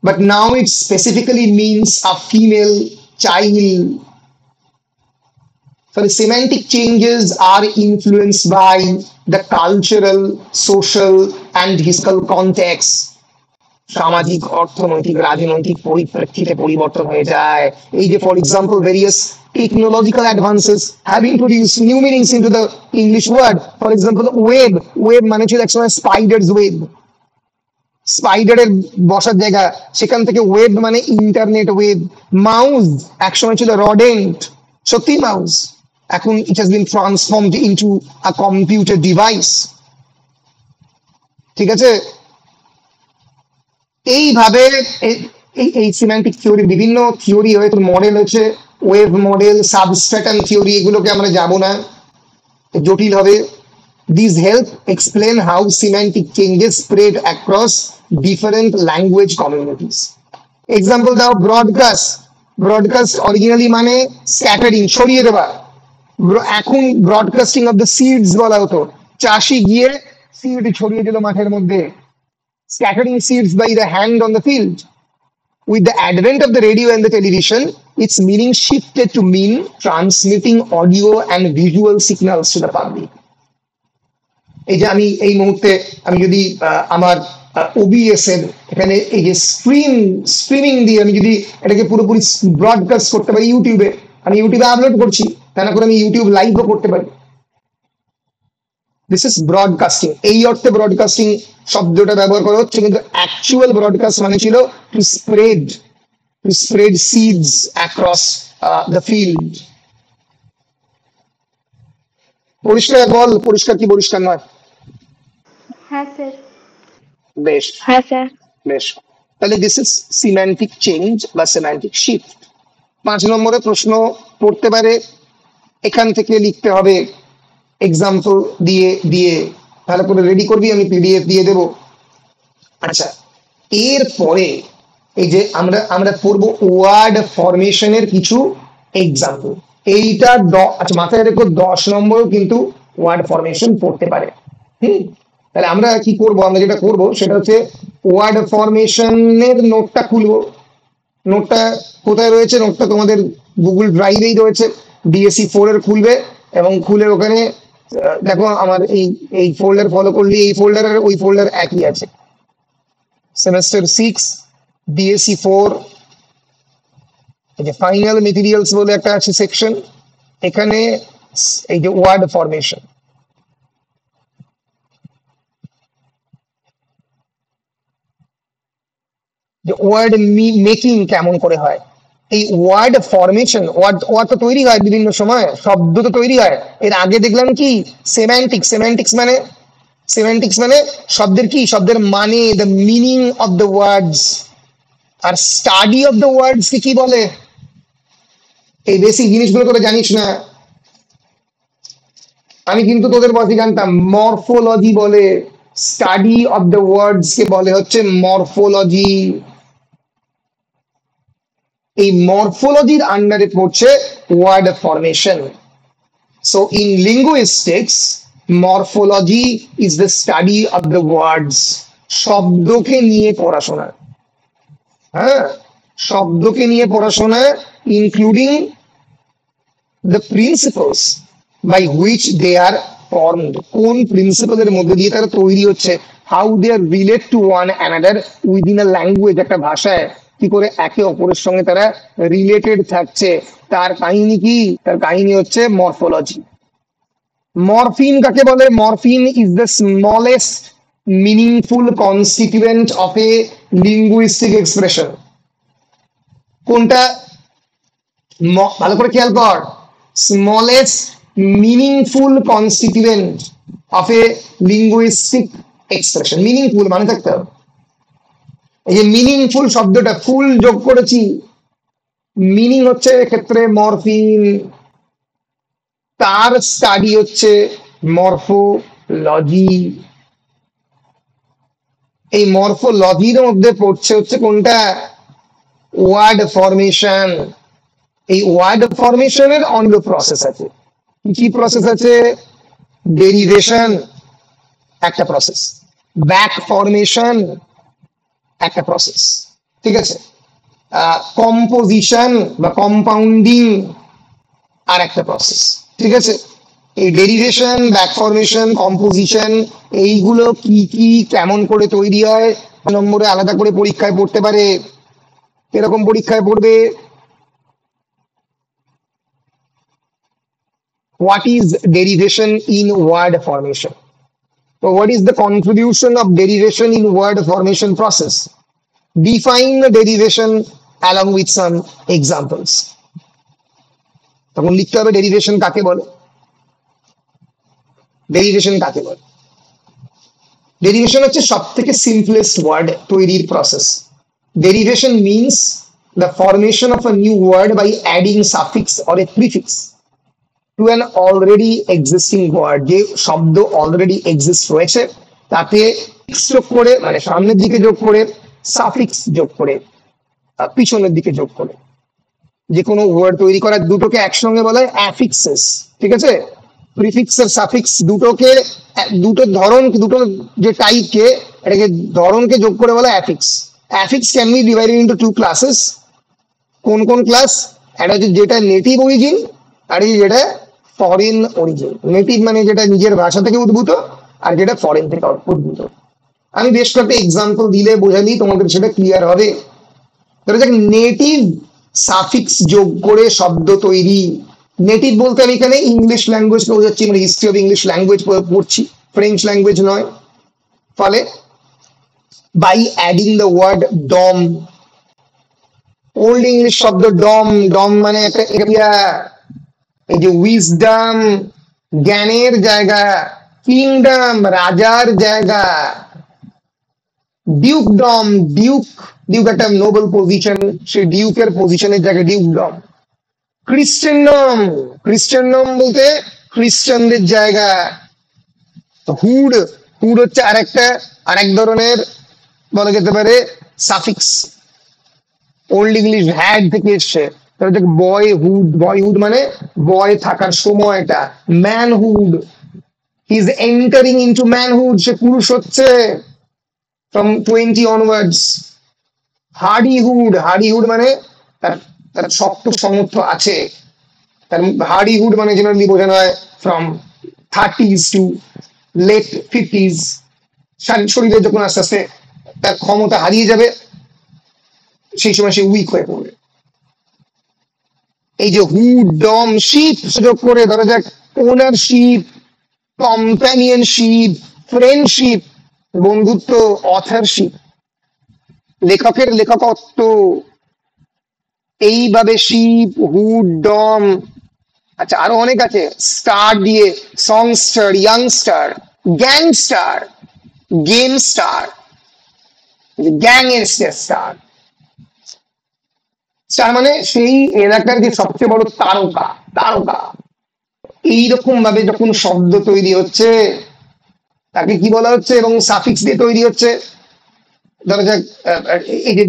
but now it specifically means a female child. So the semantic changes are influenced by the cultural, social and historical context. সামাজিক, অর্থনৈতিক, রাজনৈতিক পরিপ্রেক্ষিতে পরিবর্তন হয়ে যায়। এই যে for example various technological advances have introduced new meanings into the English word. For example, web, web মানে ছিল একসময় স্পাইডারস ওয়েব, স্পাইডারের বসার জায়গা, সেখান থেকে ওয়েব মানে ইন্টারনেট ওয়েব। মাউস একসময় ছিল রডেন্ট, সত্যি মাউস, এখন it has been transformed into a computer device. ঠিক আছে, এইভাবে এই সিম্যান্টিক থিওরি, বিভিন্ন থিওরি হয়তো মডেল হচ্ছে, ওয়েভ মডেল, সাবস্ট্রাটাম থিওরি, এগুলোকে আমরা যাব না, জটিল হবে। These help explain how semantic changes spread across different language communities. Example দাও, broadcast, broadcast originally মানে scattering, ছড়িয়ে দেওয়া, এখন broadcasting of the seeds বলা হতো, চাষি গিয়ে সিড ছড়িয়ে দিল মাঠের মধ্যে, scattering seeds by the hand on the field. With the advent of the radio and the television, its meaning shifted to mean transmitting audio and visual signals to the public. এই যে আমি এই মুহূর্তে আমি যদি আমার ওবিএস এর এখানে এই যে স্ট্রিমিং দিয়ে আমি যদি এটাকে পুরোপুরি ব্রডকাস্ট করতে পারি ইউটিউবে, আমি ইউটিউবে আপলোড করছি, তা না করে আমি ইউটিউব লাইভও করতে পারি। This is broadcasting. এই অর্থে ব্রডকাস্টিং শব্দটা ব্যবহার করা হচ্ছে, কিন্তু অ্যাকচুয়াল ব্রডকাস্ট মানে ছিল to spread seeds across the field. পরিষ্কার বল, পরিষ্কার কি পরিষ্কার নয়? হ্যাঁ স্যার। বেশ হ্যাঁ স্যার। বেশ, তাহলে দিস ইজ সিম্যান্টিক চেঞ্জ বা সিম্যান্টিক শিফট। 5 নম্বরের প্রশ্ন পড়তে পারে, এখান থেকে লিখতে হবে এক্সাম্পল দিয়ে দিয়ে ভালো করে রেডি করবি, আমি পিডিএফ দিয়ে দেব। আচ্ছা, এরপরে এই যে আমরা আমরা পড়বো ওয়ার্ড ফরমেশনের কিছু এক্সাম্পল। এইটা আচ্ছা মাথায় রেখো 10 নম্বরও কিন্তু ওয়ার্ড ফরমেশন পড়তে পারে। তাহলে আমরা কি করব, আমরা যেটা করব সেটা হচ্ছে ওয়ার্ড ফরমেশনের নোটটা খুলবো। নোটটা কোথায় রয়েছে? নোটটা তোমাদের গুগল ড্রাইভেই রয়েছে, ডিএসসি 4 এর খুলবে এবং খুলে ওখানে দেখো আমার এই ফোল্ডার ফলো করলে এই ফোল্ডার আর ওই ফোল্ডার একই আছে। সেমেস্টার 6 ডিএসসি 4 এই যে ফাইনাল মেটেরিয়ালস বলে একটা আছে সেকশন, এখানে এই যে ওয়ার্ড ফরমেশন, যে ওয়ার্ড মেকিং কেমন করে হয়, এই ওয়ার্ড ফরমেশন, ওয়ার্ড তো তৈরি হয় বিভিন্ন সময়, শব্দ তো তৈরি হয়। এর আগে দেখলাম কি সেমান্টিক্স মানে শব্দের কি, শব্দের মানে, the meaning of the words. আর স্টাডি অফ দ্য ওয়ার্ডস কি বলে? এই বেসিক জিনিসগুলো তোরা জানিস না, আমি কিন্তু তোদের বসে জানতাম। মরফোলজি বলে, স্টাডি অফ দ্য ওয়ার্ডস কে বলে হচ্ছে মরফোলজি। এই মরফোলজির আন্ডারে পড়ছে word formation. So in linguistics morphology is the study of the words. শব্দকে নিয়ে পড়াশোনা, হ্যাঁ শব্দকে নিয়ে পড়াশোনা, including the principles by which they are formed. কোন প্রিন্সিপালের মধ্যে দিয়ে তারা তৈরি হচ্ছে, how they are relate to one another within a language, একটা ভাষায় কি করে একে অপরের সঙ্গে তারা রিলেটেড থাকছে, তার কাহিনী কি? তার কাহিনী হচ্ছে মরফোলজি। মরফিন কাকে বলে? Morphine is the smallest meaningful constituent of A linguistic expression. কোনটা? ভালো করে খেয়াল কর, smallest meaningful constituent of A linguistic expression. Meaningful মানে থাকতে হবে। এই যে মিনিংফুল শব্দটা ফুল যোগ করেছি, মিনিং হচ্ছে ক্ষেত্রে মরফিন, তার স্টাডি হচ্ছে মরফোলজি। এই মরফোলজির মধ্যে পড়ছে হচ্ছে কোনটা? Word formation. এই ওয়ার্ড ফরমেশনের অন্য প্রসেস আছে। কি প্রসেস আছে? ডেরিভেশন একটা প্রসেস, ব্যাক ফরমেশন একটা প্রসেস, ঠিক আছে, কম্পোজিশন বা কম্পাউন্ডিং আর একটা প্রসেস, ঠিক আছে। এই ডেরিভেশন, ব্যাক ফরমেশন, কম্পোজিশন এইগুলো কি কি কেমন করে তৈরি হয় নম্বরে আলাদা করে পরীক্ষায় পড়তে পারে। এরকম পরীক্ষায় পড়বে, what is derivation in word formation? So what is the contribution of derivation in word formation process? Define the derivation along with some examples. তখন লিখতে হবে ডেরিভেশন কাকে বলে। ডেরিভেশন কাকে বলে? ডেরিভেশন হচ্ছে সব থেকে সিম্পলেস্ট ওয়ার্ড তৈরির process. Derivation means the formation of a new word by adding suffix or a prefix to an already existing word। যে শব্দ অলরেডি এক্সিস্ট রয়েছে তাতে যোগ করে, মানে সামনের দিকে যোগ করে, সাফিক্স যোগ করে, পিছনের দিকে যোগ করে যে কোনো ওয়ার্ড তৈরি করা। দুটোকে একসঙ্গে বলা হয় অ্যাফিক্সেস, ঠিক আছে। প্রিফিক্স আর সাফিক্স দুটোকে, দুটো ধরন, দুটো যে টাইপকে, এটাকে ধরনকে যোগ করে বলা affix. Affix can be divided into two classes. কোন কোন ক্লাস? একটা হচ্ছে যেটা নেটিভ অরিজিন, আর যেটা ফরেন অরিজিন। নেটিভ মানে যেটা নিজের ভাষা থেকে উদ্ভূত, আর যেটা ফরেন থেকে উদ্ভূত। আমি বেশ কয়েকটা এক্সাম্পল দিলে বোঝালি তোমাদের সেটা ক্লিয়ার হবে। ধরো যাক নেটিভ সাফিক্স যোগ করে শব্দ তৈরি। নেটিভ বলতে আমি এখানে ইংলিশ ল্যাঙ্গুয়েজ বোঝাচ্ছি, মানে হিস্ট্রি অফ ইংলিশ ল্যাঙ্গুয়েজ পড়ছি, ফ্রেঞ্চ ল্যাঙ্গুয়েজ নয়। ফলে by adding the word dom, old English শব্দ ডম, ডম মানে একটা এরিয়া, এই যে উইজডম জ্ঞানের জায়গা, কিংডম রাজার জায়গা, ডিউকডম ডিউক, ডিউক একটা নোবেল পজিশন, সেই ডিউকের পজিশনের জায়গায় ডিউকডম। খ্রিস্টানডম, খ্রিস্টানডম বলতে খ্রিস্টানদের জায়গা। হুড, হুড হচ্ছে আরেক ধরনের বলা যেতে পারে সাফিক্স, ওল্ড ইংলিশ হ্যাড থেকে এসছে। বয়হুড, বয়হুড মানে বয় থাকার সময়টা। Manhood, he is entering into manhood, সে পুরুষ হচ্ছে ফ্রম 20 অনওয়ার্ডস। হার্ডিহুড, হার্ডিহুড মানে তার তার শক্ত সামর্থ্য আছে। তার হার্ডিহুড মানে জেনারেলি বোঝানো হয় from 30s two late 50s। শরীরে যখন আস্তে আস্তে তার ক্ষমতা হারিয়ে যাবে সেই সময় সে উইক হয়ে পড়বে। এই যে হুড ডম, শিপ সুযোগ করে ধরা যাক ওনারশিপ, কম্প্যানিয়নশিপ, ফ্রেন্ডশিপ বন্ধুত্ব, অথারশিপ লেখকের লেখকত্ব। এইভাবে শিপ, হুড, ডম, আচ্ছা আরো অনেক আছে। স্টার দিয়ে songster, youngster, gangster, game star, gang এর স্টার। স্টার মানে সেই এলাকার যে সবচেয়ে বড় তারকা, তারকা। এইরকম ভাবে যখন শব্দ তৈরি হচ্ছে তাকে কি বলা হচ্ছে, এবং সাফিক্স দিয়ে তৈরি হচ্ছে। ধরা যাক এই যে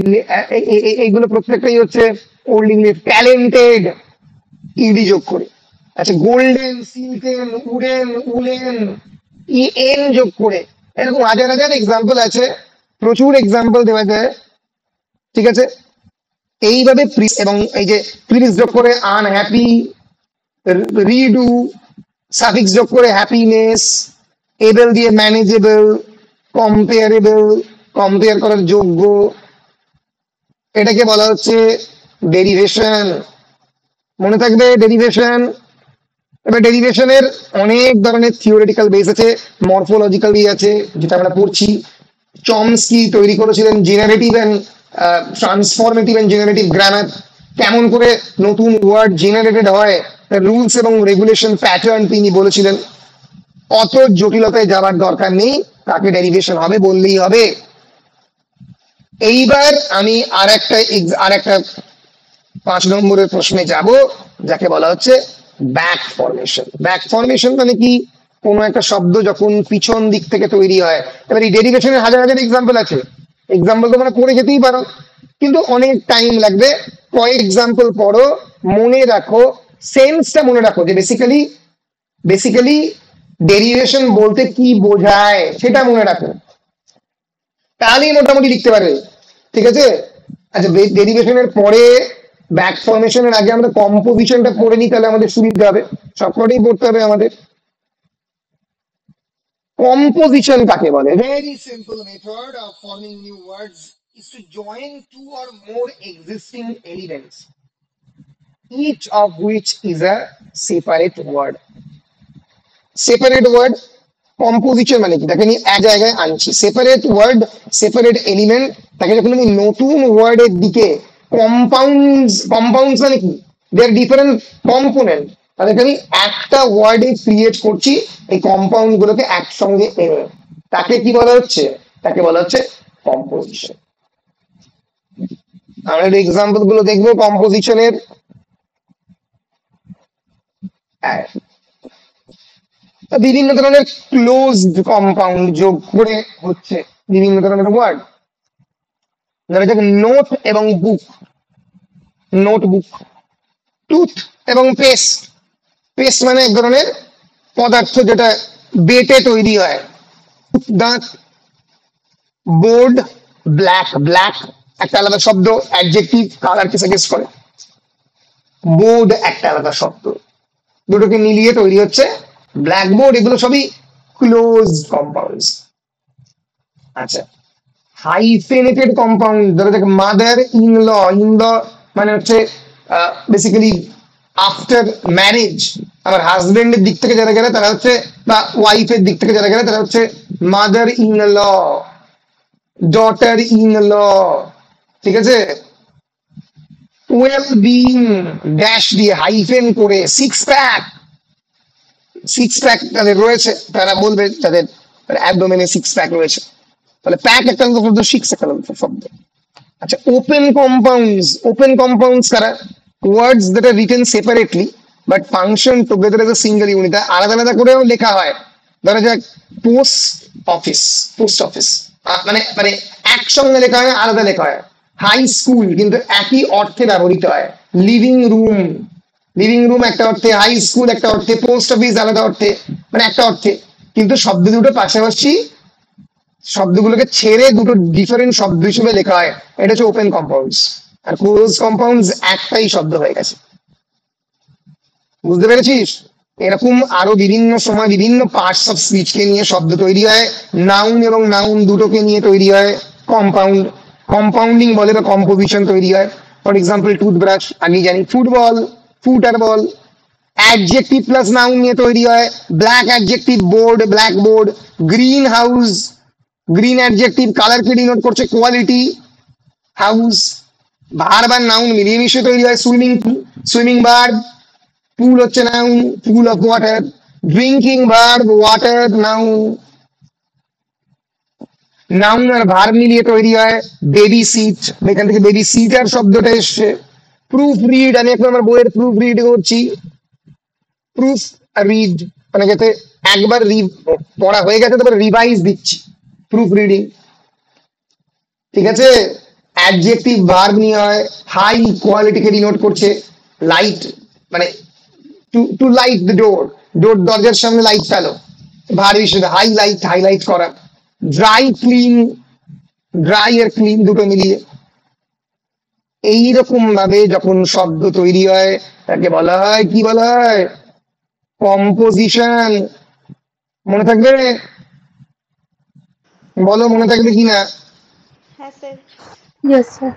এইগুলো প্রত্যেকটাই হচ্ছে ওল্ড ইংলিশ। ট্যালেন্টেড ইডি যোগ করে, আচ্ছা golden, silken, wooden, woollen, N যোগ করে। এরকম হাজার হাজার এক্সাম্পল আছে, প্রচুর এক্সাম্পল দেওয়া যায়, ঠিক আছে। এইভাবে এবং এই যে প্লিজ যোগ করে আনহ্যাপি, রিডু, সাফিক্স যোগ করে হ্যাপিনেস, এবেল দিয়ে ম্যানেজেবল, কম্পেয়ারেবল কম্পেয়ার করার যোগ্য, এটাকে বলা হচ্ছে ডেরিভেশন। মনে থাকবে ডেরিভেশন। এবার ডেরিভেশনের অনেক ধরনের থিওরিটিক্যাল বেস আছে, মরফোলজিক্যাল আছে যেটা আমরা পড়ছি। চমস্কি তৈরি করেছিলেন generative and transformative and generative grammar, কেমন করে নতুন ওয়ার্ড জেনারেটেড হয়, রুলস এবং রেগুলেশন প্যাটার্ন তিনি বলেছিলেন। অত জটিলতায় যাওয়ার দরকার নেই, তাকে ডেরিভেশন হবে বললেই হবে। এইবার আমি আর একটা 5 নম্বরের প্রশ্নে যাব, যাকে বলা হচ্ছে ব্যাক ফরমেশন। ব্যাক ফরমেশন মানে কি, কোন একটা শব্দ যখন পিছন দিক থেকে তৈরি হয়। এবার এই ডেরিভেশনের হাজার হাজার এক্সাম্পল আছে, এক্সাম্পল তোমরা পড়ে যেতেই পারো, কিন্তু অনেক টাইম লাগবে। কয়েক এক্সাম্পল পড়ো, মনে রাখো, সেন্সটা মনে রাখো যে বেসিক্যালি ডেরিভেশন বলতে কি বোঝায় সেটা মনে রাখো, তাহলেই মোটামুটি লিখতে পারবে, ঠিক আছে। আচ্ছা ডেরিভেশনের পরে ব্যাক ফরমেশনের আগে আমরা কম্পোজিশনটা পড়ে নিই, তাহলে আমাদের সুবিধা হবে। সবকটাই পড়তে হবে আমাদের। কম্পোজিশন কাকে বলে? Very simple method of forming new words is to join two or more existing elements, each of which is a separate word. Separate word composition মানে কি, তাকে আমি এক জায়গায় আনছি। সেপারেট ওয়ার্ড, সেপারেট এলিমেন্ট, তাকে যখন আমি নতুন ওয়ার্ডের দিকে কম্পাউন্ডস মানে কি, দে আর ডিফারেন্ট কম্পোনেন্ট, তাদেরকে আমি একটা ওয়ার্ডে ক্রিয়েট করছি, এই কম্পাউন্ড গুলোকে একসঙ্গে এনে, তাকে কি বলা হচ্ছে, তাকে বলা হচ্ছে কম্পোজিশন। আমরা এক্সাম্পল গুলো দেখবো কম্পোজিশনের। বিভিন্ন ধরনের ক্লোজড কম্পাউন্ড যোগ করে হচ্ছে বিভিন্ন ধরনের ওয়ার্ড। ধরা যাক নোট এবং বুক, নোটবুক। টুথ এবং পেস্ট, পেস্ট মানে এক ধরনের পদার্থ যেটা বেটে তৈরি হয়। দাঁত। বোর্ড, ব্ল্যাক, ব্ল্যাক একটা আলাদা শব্দ, অ্যাডজেক্টিভ কালারকে সাজেস্ট করে। বোর্ড একটা আলাদা শব্দ, দুটোকে মিলিয়ে তৈরি হচ্ছে ব্ল্যাকবোর্ড। এগুলো সবই ক্লোজ কম্পাউন্ডস। আচ্ছা, হাইফেনেটেড কম্পাউন্ড, ধরো দেখ mother in law, in law মানে হচ্ছে বেসিক্যালি আফটার ম্যারেজ আমার হাজবেন্ডের দিক থেকে যারা গেলে তারা হচ্ছে, বা ওয়াইফের দিক থেকে যারা গেলে তারা হচ্ছে mother in law, daughter in law, ঠিক আছে। ওয়েল বিং ড্যাশ দিয়ে হাইফেন করে সিক্স প্যাক, সিক্স প্যাক তাদের রয়েছে, তারা বলবে তাদের অ্যাবডোমেনে সিক্স প্যাক রয়েছে, তাহলে প্যাক একটা আলাদা শব্দ, সিক্স একটা আলাদা শব্দ। আচ্ছা, ওপেন কম্পাউন্ডস কারা? Words that are written separately but function together as a single unit, আলাদা আলাদা করেও লেখা হয়। ধরা যাক পোস্ট অফিস, পোস্ট অফিস মানে মানে একসঙ্গে লেখা হয়, আলাদা লেখা হয়। হাই স্কুল কিন্তু একই অর্থে ব্যবহৃত হয়। লিভিং রুম, লিভিং রুম একটা অর্থে, হাই স্কুল একটা অর্থে, পোস্ট অফিস আলাদা অর্থে, মানে একটা অর্থে, কিন্তু শব্দ দুটো পাশাপাশি শব্দগুলোকে ছেড়ে দুটো ডিফারেন্ট শব্দ হিসেবে লেখা হয়। এটা হচ্ছে ওপেন কম্পাউন্ডস। আর ক্লোজ কম্পাউন্ডস একটাই শব্দ হয়ে গেছে। বুঝতে পেরেছিস? এরকম আরো বিভিন্ন সময় বিভিন্ন পার্টস অফ স্পিচ কে নিয়ে শব্দ তৈরি হয়। নাউন এবং নাউন দুটোকে নিয়ে তৈরি হয় কম্পাউন্ড, কম্পাউন্ডিং বলে বা কম্পোজিশন তৈরি হয়। ফর এক্সাম্পল টুথব্রাশ, আমি জানি ফুটবল, ফুট আর বল। অ্যাডজেক্টিভ প্লাস নাউন নিয়ে তৈরি হয় black adjective, board, black board. Green house, green adjective কালারকে ডিনোট করছে, কোয়ালিটি হাউস। ভার্ব আর নাউন মিলিয়ে মিশিয়ে তৈরি হয় swimming pool, swimming verb. Pool হচ্ছে noun, pool of water. Drinking verb, water noun. Noun আর ভার্ব মিলিয়ে তৈরি হয় বেবি সিট, এখান থেকে বেবি সিটার শব্দটা এসছে। প্রুফ রিড, আমি এখন আমার বইয়ের প্রুফ রিড করছি। প্রুফ রিড মানে যাতে একবার পড়া হয়ে গেছে তারপর রিভাইজ দিচ্ছি, প্রুফ রিডিং, ঠিক আছে। অ্যাডজেক্টিভ ভার্ব নিয়ে হয় হাই কোয়ালিটিকে ডিনোট করছে। লাইট মানে টু লাইট দ্য ডোর, ডোর দরজার সামনে লাইট ফেলো, ভার্ব হিসেবে হাইলাইট, হাইলাইট করা। ড্রাই ক্লিন, ড্রাই আর ক্লিন দুটো মিলিয়ে। এইরকম ভাবে যখন শব্দ তৈরি হয় তাকে বলা হয়, কি বলা হয়? কম্পোজিশন। মনে থাকবে? বলো মনে থাকবে কিনা? হ্যাঁ স্যার। Yes sir.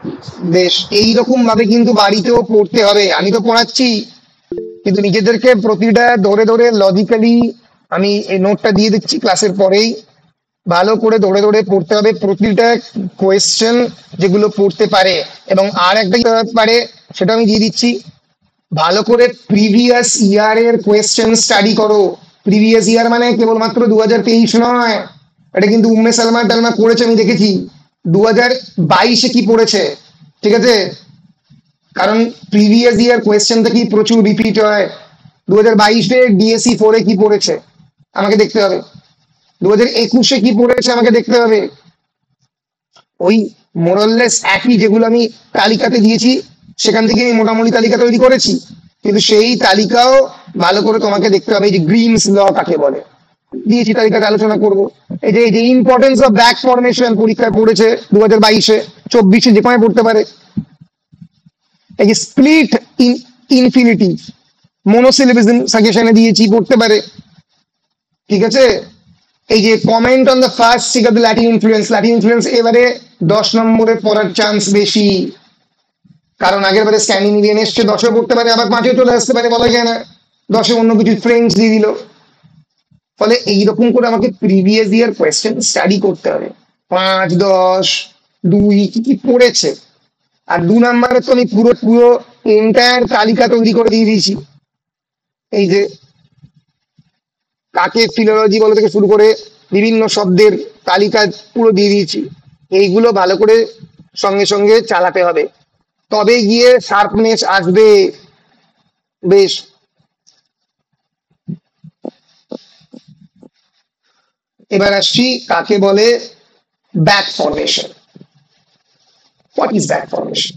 বেশ, এইরকম ভাবে কিন্তু বাড়িতেও পড়তে হবে। আমি তো পড়াচ্ছি, কিন্তু নিজেদেরকে প্রতিটা ধরে ধরে লজিক্যালি আমি এই নোটটা দিয়ে দিচ্ছি ক্লাসের পরেই, ভালো করে ধরে ধরে পড়তে হবে প্রতিটা কোয়েশ্চেন যেগুলো পড়তে পারে। এবং আর একটা পারে সেটা আমি দিয়ে দিচ্ছি, ভালো করে প্রিভিয়াস ইয়ারের কোয়েশ্চেন স্টাডি করো। প্রিভিয়াস ইয়ার মানে কেবলমাত্র 2023 নয়, এটা কিন্তু উম্মে সালমা টালমা করেছে, আমি দেখেছি 2022-এ কি পড়েছে, ঠিক আছে। কারণ প্রিভিয়াস ইয়ার কোয়েশ্চেন থেকেই প্রচুর রিপিট হয়। 2022-এ ডিএসসি 4-এ কি পড়েছে আমাকে দেখতে হবে, 2021-এ কি পড়েছে আমাকে দেখতে হবে। ওই মোরাললেস একই যেগুলো আমি তালিকাতে দিয়েছি সেখান থেকে আমি মোটামুটি তালিকা তৈরি করেছি, কিন্তু সেই তালিকাও ভালো করে তোমাকে দেখতে হবে। এই যে গ্রিনস ল কাকে বলে দিয়েছি, তালিকাতে আলোচনা করব। এই যে ইম্পর্টেন্স অফ ব্যাক ফরমেশন পরীক্ষায় পড়েছে 2022-এ, 24-এ যে কোনো পড়তে পারে। এই যে স্প্লিট ইনফিনিটিভ মনোসিলেবিজম সাজেশনে দিয়েছি, পড়তে পারে, ঠিক আছে। এই যে comment on the first sick of the Latin influence, Latin influence এবারে 10 নম্বরে পড়ার চান্স বেশি, কারণ আগের বারে স্ক্যান্ডিনেভিয়ান এসছে, 10-এ পড়তে পারে, আবার 5-এ চলে আসতে পারে, বলা যায় না। 10-এ অন্য কিছু ফ্রেঞ্চ দিয়ে দিল। ফলে এইরকম করে আমাকে প্রিভিয়াস ইয়ার কোয়েশ্চেন স্টাডি করতে হবে, 5, 10, 2 কি কি পড়েছে। আর 2 নম্বরে তো আমি পুরো পুরো এন্টায়ার তালিকা তৈরি করে দিয়ে দিয়েছি। এই যে কাকে ফিলোলজি বলে থেকে শুরু করে বিভিন্ন শব্দের তালিকা পুরো দিয়ে দিয়েছি। এইগুলো ভালো করে সঙ্গে সঙ্গে চালাতে হবে, তবে গিয়ে শার্পনেস আসবে। বেশ, এবার আসছি কাকে বলে back formation. What is back formation?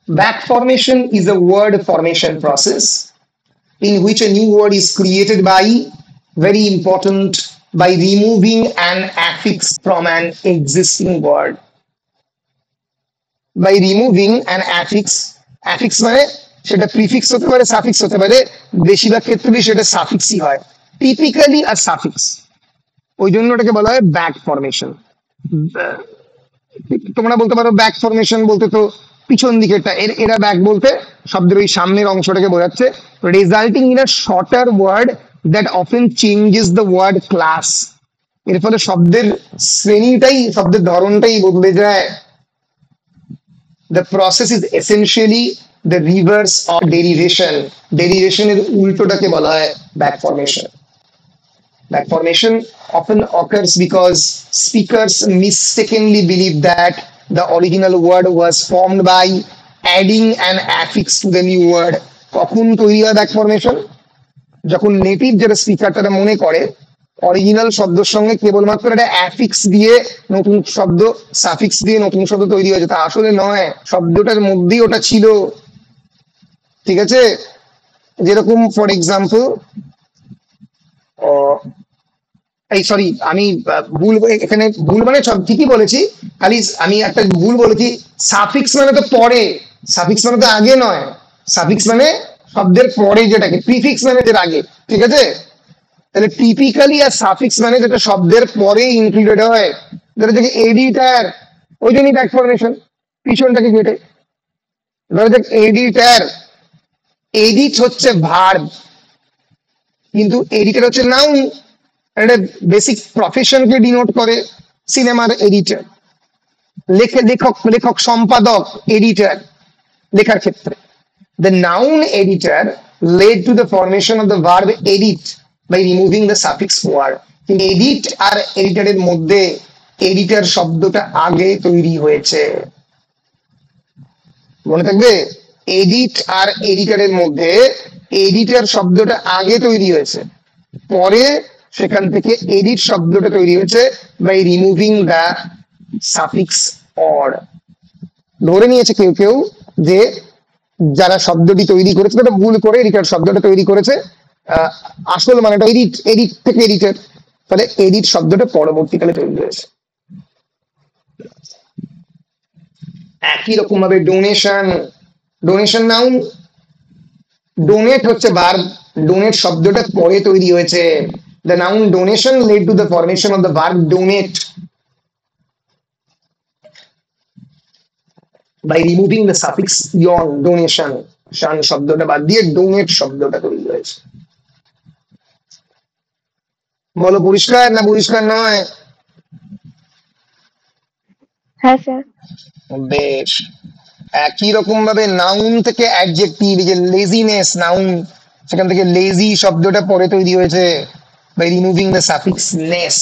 Back formation is a word formation process in which a new word is created by, very important, by removing an affix from an existing word. By removing an affix, affix মানে সেটা prefix হতে পারে, suffix হতে পারে, বেশিরভাগ ক্ষেত্রে সেটা সাফিক্সই হয়, টিপিক্যালি আর সাফিক্স। ওই জন্য ওটাকে বলা হয় ব্যাক ফরমেশন। আহ, তোমরা বলতে পারো ব্যাক ফরমেশন বলতে তো পিছন দিকেরটা, এরা ব্যাক বলতে শব্দের ওই সামনের অংশটাকে বোঝাচ্ছে। Resulting in a shorter word that often changes the word class. এর ফলে শব্দের শ্রেণীটাই, শব্দের ধরনটাই বদলে যায়। The process is essentially the reverse of derivation. Derivation এর উল্টোটাকে বলা হয় back formation. Back formation often occurs because speakers mistakenly believe that the original word was formed by adding an affix to the new word. কখন তৈরি হয় back formation? যখন native যারা speaker তারা মনে করে অরিজিনাল শব্দের সঙ্গে কেবলমাত্র একটা অ্যাফিক্স দিয়ে নতুন শব্দ, সাফিক্স দিয়ে নতুন শব্দ তৈরি হয়েছে, তা আসলে নয়, শব্দটার মধ্যেই ওটা ছিল। ঠিক আছে? যেরকম ফর এক্সাম্পল, এই সরি আমি ভুল, এখানে ভুল মানে সব ঠিকই বলেছি, খালি আমি একটা ভুল বলেছি। সাফিক্স মানে তো পরে, সাফিক্স মানে তো আগে নয়। সাফিক্স মানে শব্দের পরে যেটাকে, প্রিফিক্স মানে যেটা আগে। ঠিক আছে? তাহলে টিপিক্যালি আর সাফিক্স মানে যেটা শব্দের পরে ইনক্লুডেড হয়, ধরো যে এডিটার, ওই জন্যই ব্যাক ফরমেশন, পিছনটাকে কেটে। ধরো যে এডিটার, এডিট হচ্ছে ভার্ব, কিন্তু এডিটর হচ্ছে নাউন, একটা বেসিক প্রফেশনকে ডিনোট করে। সিনেমার এডিটর, লেখক, লেখক সম্পাদক, এডিটর লেখার ক্ষেত্রে। The noun editor led to the formation of the verb edit by removing the suffix word. কিন্তু edit আর editor এর মধ্যে editor শব্দটা আগে তৈরি হয়েছে, মনে থাকবে। এডিট আর editor এর মধ্যে editor শব্দটা আগে তৈরি হয়েছে, পরে সেখান থেকে edit শব্দটা তৈরি হয়েছে by removing the suffix or। ধরে নিয়েছে কেউ কেউ যে যারা শব্দটি তৈরি করেছে তারা ভুল করে এডিটর শব্দটা তৈরি করেছে, আসল মানেটা এডিট, এডিট থেকে এডিটর, ফলে এডিট শব্দটা পরবর্তীকালে তৈরি হয়েছে। একই রকম ভাবে ডোনেশন, ডোনেশন নাউন, ডোনেট হচ্ছে ভার্ব, ডোনেট শব্দটা পরে তৈরি হয়েছে। The noun donation led to the formation of the verb donate by removing the suffix yon, donation, শান শব্দটা বাদ দিয়ে ডোনেট শব্দটা তৈরি হয়েছে। বলো পরিষ্কার না পরিষ্কার নয়? হ্যাঁ স্যার। বেশ। একই রকম ভাবে নাউন থেকে অ্যাডজেক্টিভ, যে লেজিনেস নাউন, সেখান থেকে লেজি শব্দটা পরে তৈরি হয়েছে by removing the suffix ness।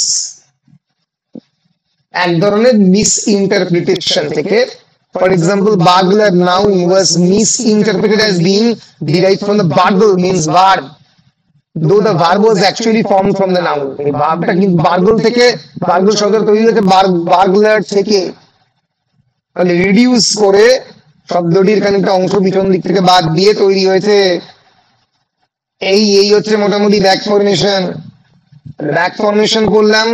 এক ধরনের মিস ইন্টারপ্রিটেশন থেকে, for example, burglar noun was misinterpreted as being derived from the burgle, means verb, though the verb was actually formed from the noun। এই ভার্বটা কিন্তু বার্গল থেকে, বার্গল শব্দটা তৈরি হয়েছে বার্গলার থেকে, তাহলে রিডিউস করে শব্দটির খানিকটা অংশ পিছন দিক থেকে বাদ দিয়ে তৈরি হয়েছে। এই এই হচ্ছে মোটামুটি ব্যাক ফরমেশন। ব্যাক ফরমেশন করলাম,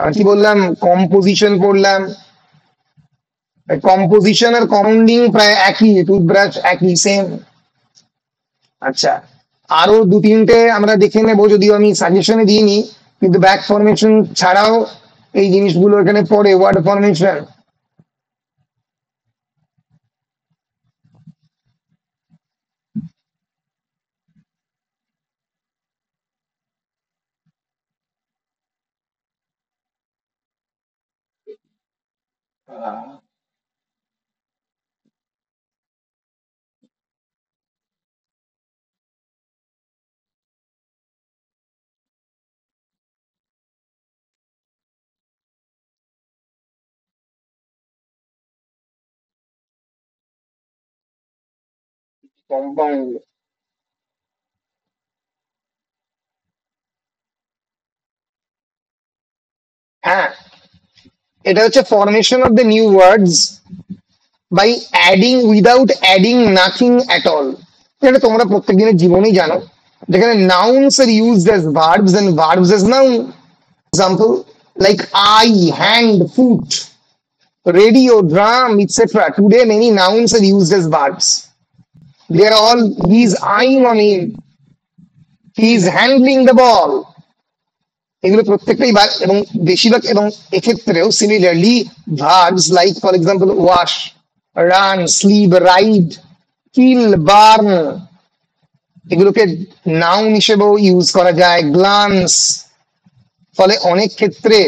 আর কি বললাম, কম্পোজিশন পড়লাম। কম্পোজিশন আর কমান্ডিং প্রায় একই, টুথব্রাশ একই, সেম। আচ্ছা, আরো দু তিনটে আমরা দেখে নেবো, যদিও আমি সাজেশনে দিইনি, কিন্তু ব্যাক ফরমেশন ছাড়াও এই জিনিসগুলো এখানে পড়ে। ওয়ার্ড ফরমেশন, কম্পাউন্ড, হ্যাঁ, এটা হচ্ছে formation of the new words by adding without adding nothing at all. এটা তোমরা প্রত্যেক দিনের জীবনেই জানো, যেখানে nouns are used as verbs and verbs as noun. Example like eye, hand, foot, radio, drum, etc. Today many nouns are used as verbs. They are all, he's eyeing on him, he is handling the ball. এগুলো প্রত্যেকটাই এবং বেশিরভাগ এবং এক্ষেত্রেও similarly verbs like for example wash, run, sleep, ride, kill, burn, এগুলোকে noun হিসেবেও use করা যায়, গ্লান্স। ফলে অনেক ক্ষেত্রে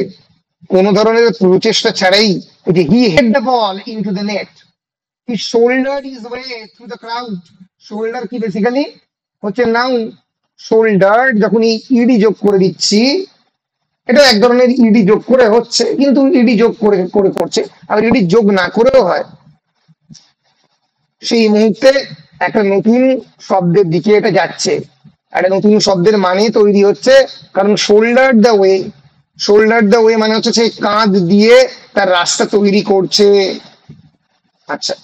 কোন ধরনের প্রচেষ্টা ছাড়াই এই যে he head the ball into the net, he shouldered his way through the crowd. Shoulder কি বেসিক্যালি হচ্ছে নাউন। শোল্ডার্ড যখন ইডি যোগ করে দিচ্ছি, এটা এক ধরনের ইডি যোগ করে হচ্ছে, কিন্তু ইডি যোগ করে করে করছে, আবার ইডি যোগ না করেও হয়। সেই মুহূর্তে একটা নতুন শব্দের দিকে এটা যাচ্ছে, একটা নতুন শব্দের মানে তৈরি হচ্ছে, কারণ shoulder the way, shoulder the way মানে হচ্ছে সেই কাঁধ দিয়ে তার রাস্তা তৈরি করছে। আচ্ছা,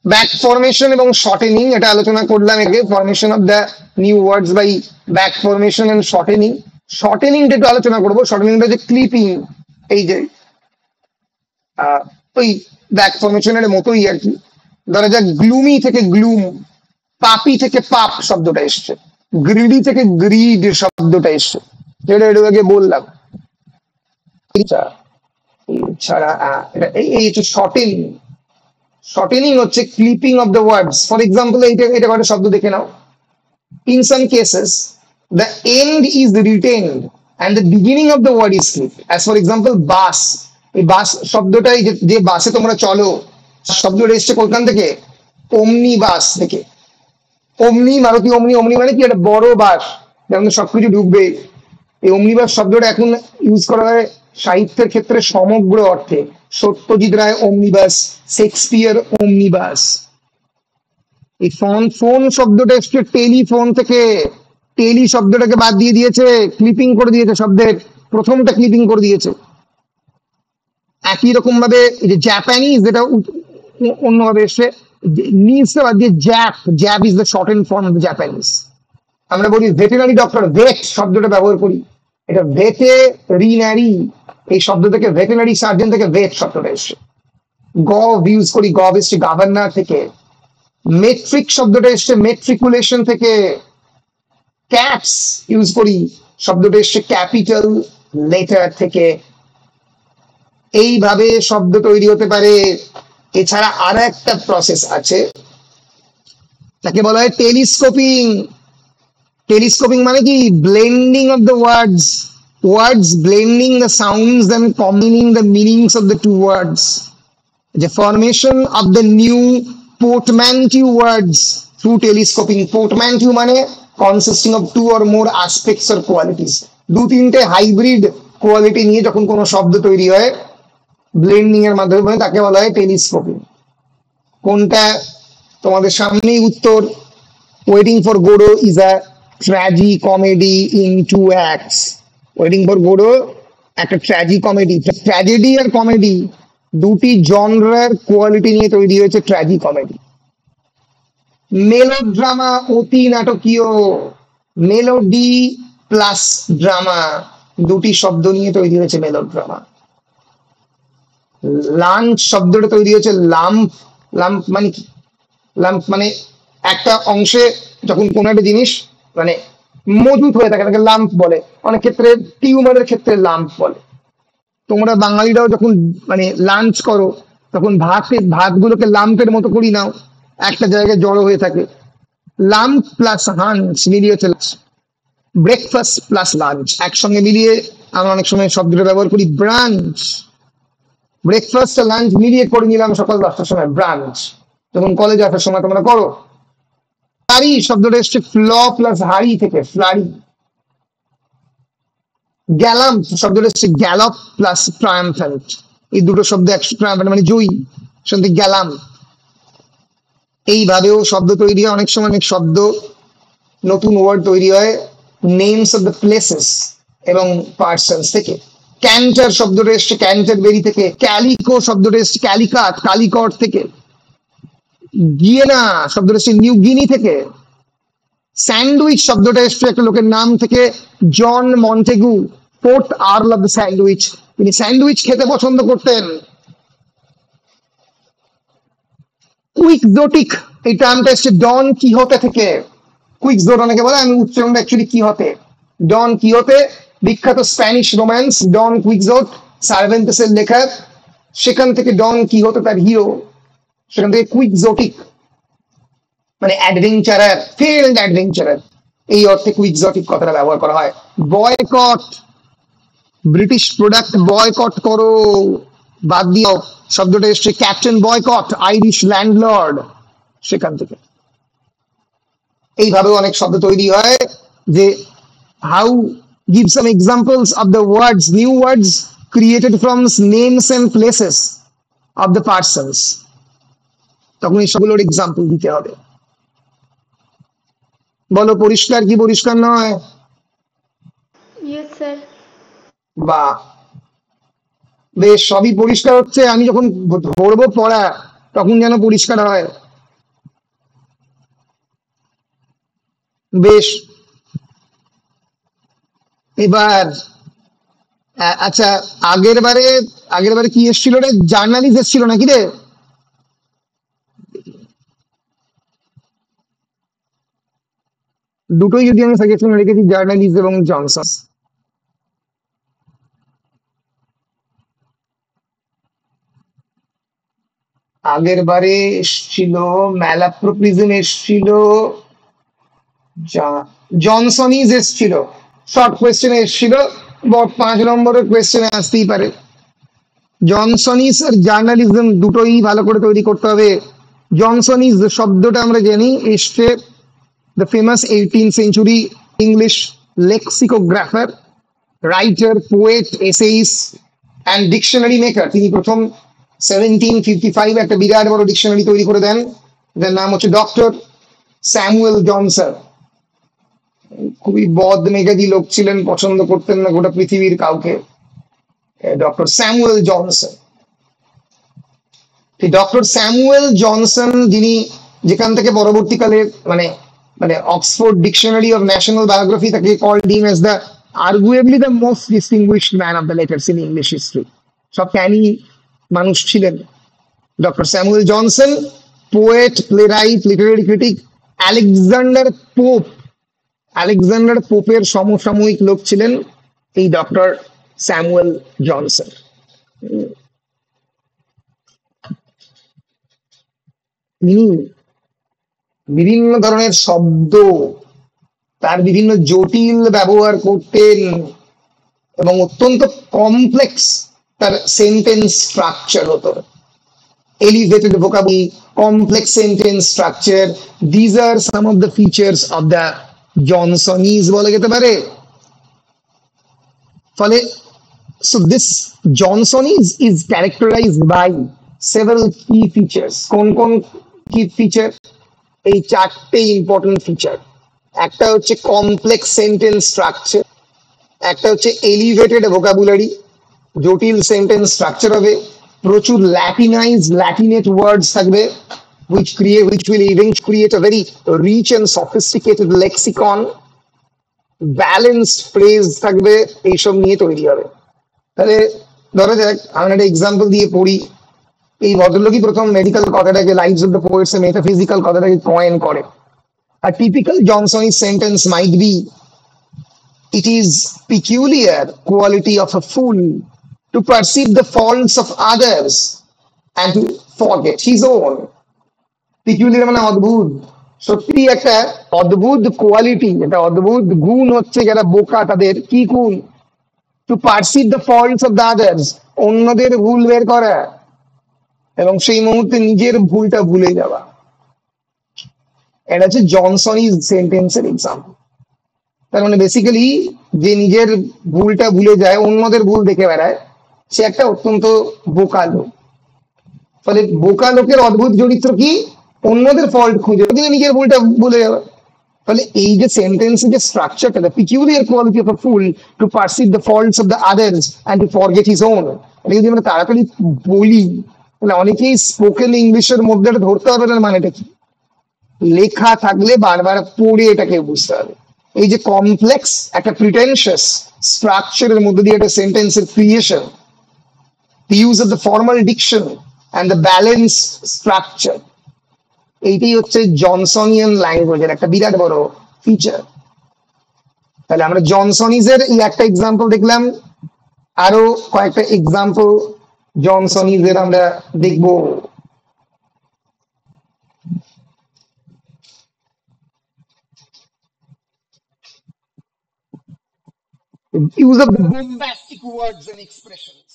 ব্যাক ফরমেশন এবং শর্টেনিং এটা আলোচনা করলাম আগে, formation of the new words by back formation and shortening. শর্টেনিংটা একটু আলোচনা করবো। শর্টেনিংটা হচ্ছে ক্লিপিং, এই যে ওই ব্যাক ফরমেশনের মতোই আর কি। ধরা যাক গ্লুমি থেকে গ্লুম, পাপি থেকে পাপ শব্দটা এসছে, গ্রিডি থেকে গ্রিড শব্দটা এসছে, যেটা একটু আগে বললাম। ছাড়া এই হচ্ছে শর্টেনিং। শর্টেনিং হচ্ছে clipping of the words. For example এটা একটা শব্দ দেখে নাও। In some cases, the end is retained and the beginning of the word is clipped. As for example, বাস। এই বাস শব্দটাই যে বাসে তোমরা চলো, শব্দটা এসছে কোনখান থেকে? অমনি বাস থেকে। অমনি মারুতি অমনি, অমনি মানে কি? একটা বড় বাস যেমন সবকিছু ঢুকবে। এই অমনিবাস শব্দটা এখন ইউজ করা হয় সাহিত্যের ক্ষেত্রে সমগ্র অর্থে। Satyajit Ray omnibus, Shakespeare omnibus. এই ফোন শব্দটা এসছে টেলিফোন থেকে। টেলি শব্দটাকে বাদ দিয়ে দিয়েছে, ক্লিপিং করে দিয়েছে, শব্দের প্রথমটা ক্লিপিং করে দিয়েছে। একই রকম ভাবে এই যে জাপানিজ, যেটা অন্যভাবে এসছে, নিচে বাদ দিয়ে Jap is the short and form of the Japanese. আমরা বলি ভেটেরিনারি ডক্টর, ভেট শব্দটা ব্যবহার করি, এটা ভেটেরিনারি, এই শব্দ থেকে ভেটেরিনারি সার্জন থেকে ভেট শব্দটা এসছে। গভ ইউজ করি, গভ এসছে গভর্নর থেকে। মেট্রিক শব্দটা এসছে মেট্রিকুলেশন থেকে। ক্যাপস ইউজ করি, শব্দটা এসছে ক্যাপিটাল লেটার থেকে। এইভাবে শব্দ তৈরি হতে পারে। এছাড়া আর একটা প্রসেস আছে, তাকে বলা হয় টেলিস্কোপিং। টেলিস্কোপিং মানে কি? Blending of the words blending the sounds and combining the meanings of the two words. The formation of the new portmanteau words through telescoping. Portmanteau মানে consisting of two or more aspects or qualities. দু তিনটে hybrid quality নিয়ে যখন কোনো শব্দ তৈরি হয় blending এর মাধ্যমে, তাকে বলা হয় টেলিস্কোপিং। কোনটা? তোমাদের সামনেই উত্তর। Waiting for Godot is a tragicomedy in two acts. Waiting for Godot একটা ট্র্যাজি কমেডি। ট্র্যাজেডি আর কমেডি দুটি জনরার কোয়ালিটি নিয়ে তৈরি হয়েছে ট্র্যাজি কমেডি। মেলোড্রামা অতি নাটকীয়, মেলোডি প্লাস ড্রামা দুটি শব্দ নিয়ে তৈরি হয়েছে মেলোড্রামা। লাঞ্চ শব্দটা তৈরি হয়েছে লাম্প। লাম্প মানে কি? লাম্প মানে একটা অংশে যখন কোনো একটা জিনিস মানে মজুত হয়ে থাকে তাকে লাম্প বলে। অনেক ক্ষেত্রে টিউমারের ক্ষেত্রে লাম্প বলে। তোমরা বাঙালিরাও যখন মানে লাঞ্চ করো তখন ভাতগুলোকে লাম্পের মতো করি নাও, একটা জায়গায় জড়ো হয়ে থাকে। লাম্প প্লাস হাঞ্চ মিলিয়ে হচ্ছে ব্রেকফাস্ট প্লাস লাঞ্চ। একসঙ্গে মিলিয়ে আমরা অনেক সময় শব্দটা ব্যবহার করি ব্রাঞ্চ। ব্রেকফাস্ট আর লাঞ্চ মিলিয়ে করে নিলাম সকাল 10টার সময় ব্রাঞ্চ। যখন কলেজে আসার সময় তোমরা করো। ফ্লারি শব্দটা এসছে ফ্ল প্লাস হাড়ি থেকে, ফ্লারি। গ্যালাম্প শব্দটা এসছে গ্যালপ প্লাস ট্রায়াম্ফ্যান্ট। এই দুটো শব্দ ট্রায়াম্ফ্যান্ট মানে জয়ী, শুনতে গ্যালাম্প। এইভাবেও শব্দ তৈরি হয়। অনেক সময় অনেক শব্দ নতুন ওয়ার্ড তৈরি হয় নেমস অফ দ্য প্লেসেস এবং পার্সনস থেকে। ক্যান্টার শব্দটা এসছে ক্যান্টারবেরি থেকে। ক্যালিকো শব্দটা এসছে ক্যালিকাট, কালিকট থেকে। গিয়েনা শব্দটা এসছে নিউ গিনি থেকে। স্যান্ডউইচ শব্দটা এসছে একটা লোকের নাম থেকে, John Montagu, fourth earl of the sandwich. তিনি স্যান্ডউইচ খেতে পছন্দ করতেন। কুইকজোটিক এই টার্মটা এসছে ডন কিহতে থেকে। কুইকজোট অনেকে বলে, আমি উচ্চারণটা অ্যাকচুয়ালি কিহতে। ডন কিহতে, বিখ্যাত স্প্যানিশ রোম্যান্স ডন কুইক্সোট, সার্ভেন্টেসের লেখা। সেখান থেকে ডন কিহতে তার হিরো, সেখান থেকে কুইক্সোটিক মানে অ্যাডভেঞ্চারার, ফিল্ড অ্যাডভেঞ্চারার, এই অর্থে কুইক্সোটিক কথাটা ব্যবহার করা হয়। বয়কট, ব্রিটিশ প্রোডাক্ট বয়কট করো, বাদ দিও, শব্দটা এসছে ক্যাপ্টেন বয়কট, আইরিশ ল্যান্ডলর্ড, সেখান থেকে। এইভাবে অনেক শব্দ তৈরি হয়। যে how give some examples of the words, new words created from names and places of the persons, তখন এই সবগুলোর এক্সাম্পল দিতে হবে। বলো পরিষ্কার কি পরিষ্কার নয়? Yes sir. বা বেশ, সবই পরিষ্কার হচ্ছে। আমি যখন ধরবো পড়া তখন যেন পরিষ্কার হয়। বেশ, এবার আচ্ছা, আগের বারে কি এসেছিল রে? জার্নালিস্ট এসেছিল নাকি রে? দুটোই যদি আমি সাজেশন রেখেছি, জার্নালিস্ট এবং জনসন। আগের বারে এসেছিল ম্যালাপ্রোপিজম, এসেছিল জনসনিজ, এসেছিল শর্ট কোয়েশ্চেনে এসেছিল, 5 নম্বরের কোয়েশ্চেনে আসতেই পারে। জনসনিস আর জার্নালিজম দুটোই ভালো করে তৈরি করতে হবে। জনসনিস শব্দটা আমরা জানি এসছে the famous 18th century English lexicographer, writer, poet, essayist and dictionary maker। তিনি প্রথম 1755 একটা বিরাট বড় ডিকশনারি তৈরি করে দেন, যার নাম হচ্ছে ডক্টর স্যামুয়েল জনসন। খুবই বদ মেজাজি লোক ছিলেন, পছন্দ করতেন না গোটা পৃথিবীর কাউকে, doctor Samuel Johnson. Doctor Samuel Johnson, যিনি যেখান থেকে পরবর্তীকালে মানে মানে Oxford dictionary of national biography তাকে called him as the arguably the most distinguished man of the letters in English history. সব জ্ঞানী মানুষ ছিলেন doctor Samuel Johnson. Poet, playwright, literary critic. Alexander পোপের সমসাময়িক লোক ছিলেন এই ডক্টর স্যামুয়েল জনসন। তিনি বিভিন্ন ধরনের শব্দ, তার বিভিন্ন জটিল ব্যবহার করতেন এবং অত্যন্ত কমপ্লেক্স তার সেন্টেন্স স্ট্রাকচার হতো। Elevated vocabulary, complex sentence structure, these are some of the features of the Johnsonese বলা যেতে পারে। ফলে so this Johnsonese is characterized by several key features। কোন কোন কি ফিচার? এই 4টে ইম্পর্টেন্ট ফিচার। একটা হচ্ছে কমপ্লেক্স সেন্টেন্স স্ট্রাকচার, একটা হচ্ছে এলিভেটেড ভোকাবুলারি, জটিল সেন্টেন্স স্ট্রাকচার হবে, প্রচুর ল্যাটিনেট ওয়ার্ডস থাকবে, which will eventually create a very rich and sophisticated lexicon, balanced phrase থাকবে, এইসব নিয়ে তৈরি হবে। তাহলে ধরা যাক আমরা একটা এক্সাম্পল দিয়ে পড়ি। এই ভদ্রলোকই প্রথম মেডিকেল কথাটাকে, lives of the poets a metaphysical কথাটাকে কয়েন করে। A typical Johnsonian sentence might be, it is peculiar quality of a fool to perceive the faults of others and to forget his own। Peculiar মানে অদ্ভুত। সত্যি একটা অদ্ভুত quality, একটা অদ্ভুত গুণ হচ্ছে যারা বোকা তাদের কি গুণ? To perceive the faults of the others, অন্যদের ভুল বের করা এবং সেই মুহূর্তে নিজের ভুলটা ভুলে যাওয়া। এটা হচ্ছে জনসনিজ সেন্টেন্সের এক্সাম্পল। তার মানে বেসিক্যালি যে নিজের ভুলটা ভুলে যায়, অন্যদের ভুল দেখে বেড়ায়, সে একটা অত্যন্ত বোকা লোক। ফলে বোকা লোকের অদ্ভুত চরিত্র কি? অন্যদের ফল্ট খুঁজে কিন্তু নিজের ভুলটা ভুলে যাবে। ফলে এই যে সেন্টেন্সের যে স্ট্রাকচারটা, the peculiar quality of a fool to perceive the faults of the others and to forget his own, এটা যদি আমরা তাড়াতাড়ি বলি তাহলে অনেকেই স্পোকেন ইংলিশের মধ্যে এটা ধরতে হবে না মানেটা কি। লেখা থাকলে বারবার পড়ে এটাকে বুঝতে হবে। এই যে কমপ্লেক্স একটা প্রিটেনশিয়াস স্ট্রাকচারের মধ্যে দিয়ে একটা সেন্টেন্সের creation, the use of the formal diction and the balanced structure, এইটাই হচ্ছে জনসনিয়ান ল্যাঙ্গুয়েজের একটা বিরাট বড় ফিচার। তাহলে আমরা জনসনিজের এই একটা এক্সাম্পল দেখলাম, আরো কয়েকটা এক্সাম্পল জনসনিজের আমরা দেখবো। Use of bombastic words and expressions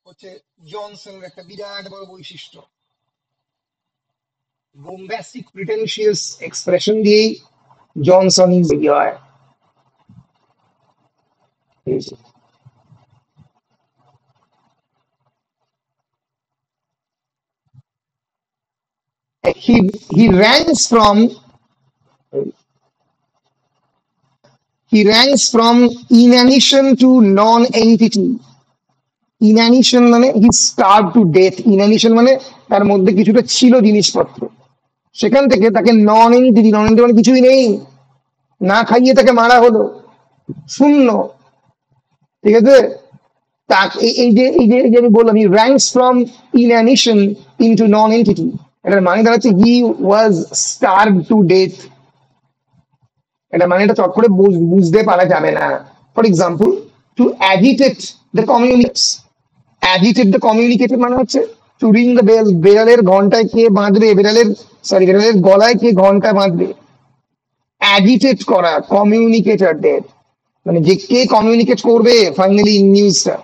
হচ্ছে জনসনের একটা বিরাট বড় বৈশিষ্ট্য। বোম্বাস্টিক প্রিটেনশিয়াস এক্সপ্রেশন দিয়েই জনসনিজ হয়। he ranks from inanition to non-entity. ইনানিশন মানে হি স্টার্ভ টু ডেথ। ইনানিশন মানে তার মধ্যে কিছুটা ছিল জিনিসপত্র, সেখান থেকে তাকে নন এন্টিটি, নন এন্টিটি মানে কিছুই নেই, না খাইয়ে তাকে মারা হলো, শূন্য। ঠিক আছে, এই যে আমি বললাম he ranks from inanition into nonentity, এটার মানে দাঁড়াচ্ছে he was starve to death. এটা মানে এটা চট করে বুঝতে পারা যাবে না। For example, to agitate the communicates. Agitate the communicated মানে হচ্ছে টু রিং দ্য বেল। বেড়ালের ঘন্টায় কে বাঁধবে, বেড়ালের গলায় কে ঘন্টা বাঁধবে। অ্যাজিটেট করা, কমিউনিকেটর ডেড মানে যে কে কমিউনিকেট করবে ফাইনালি নিউজটা।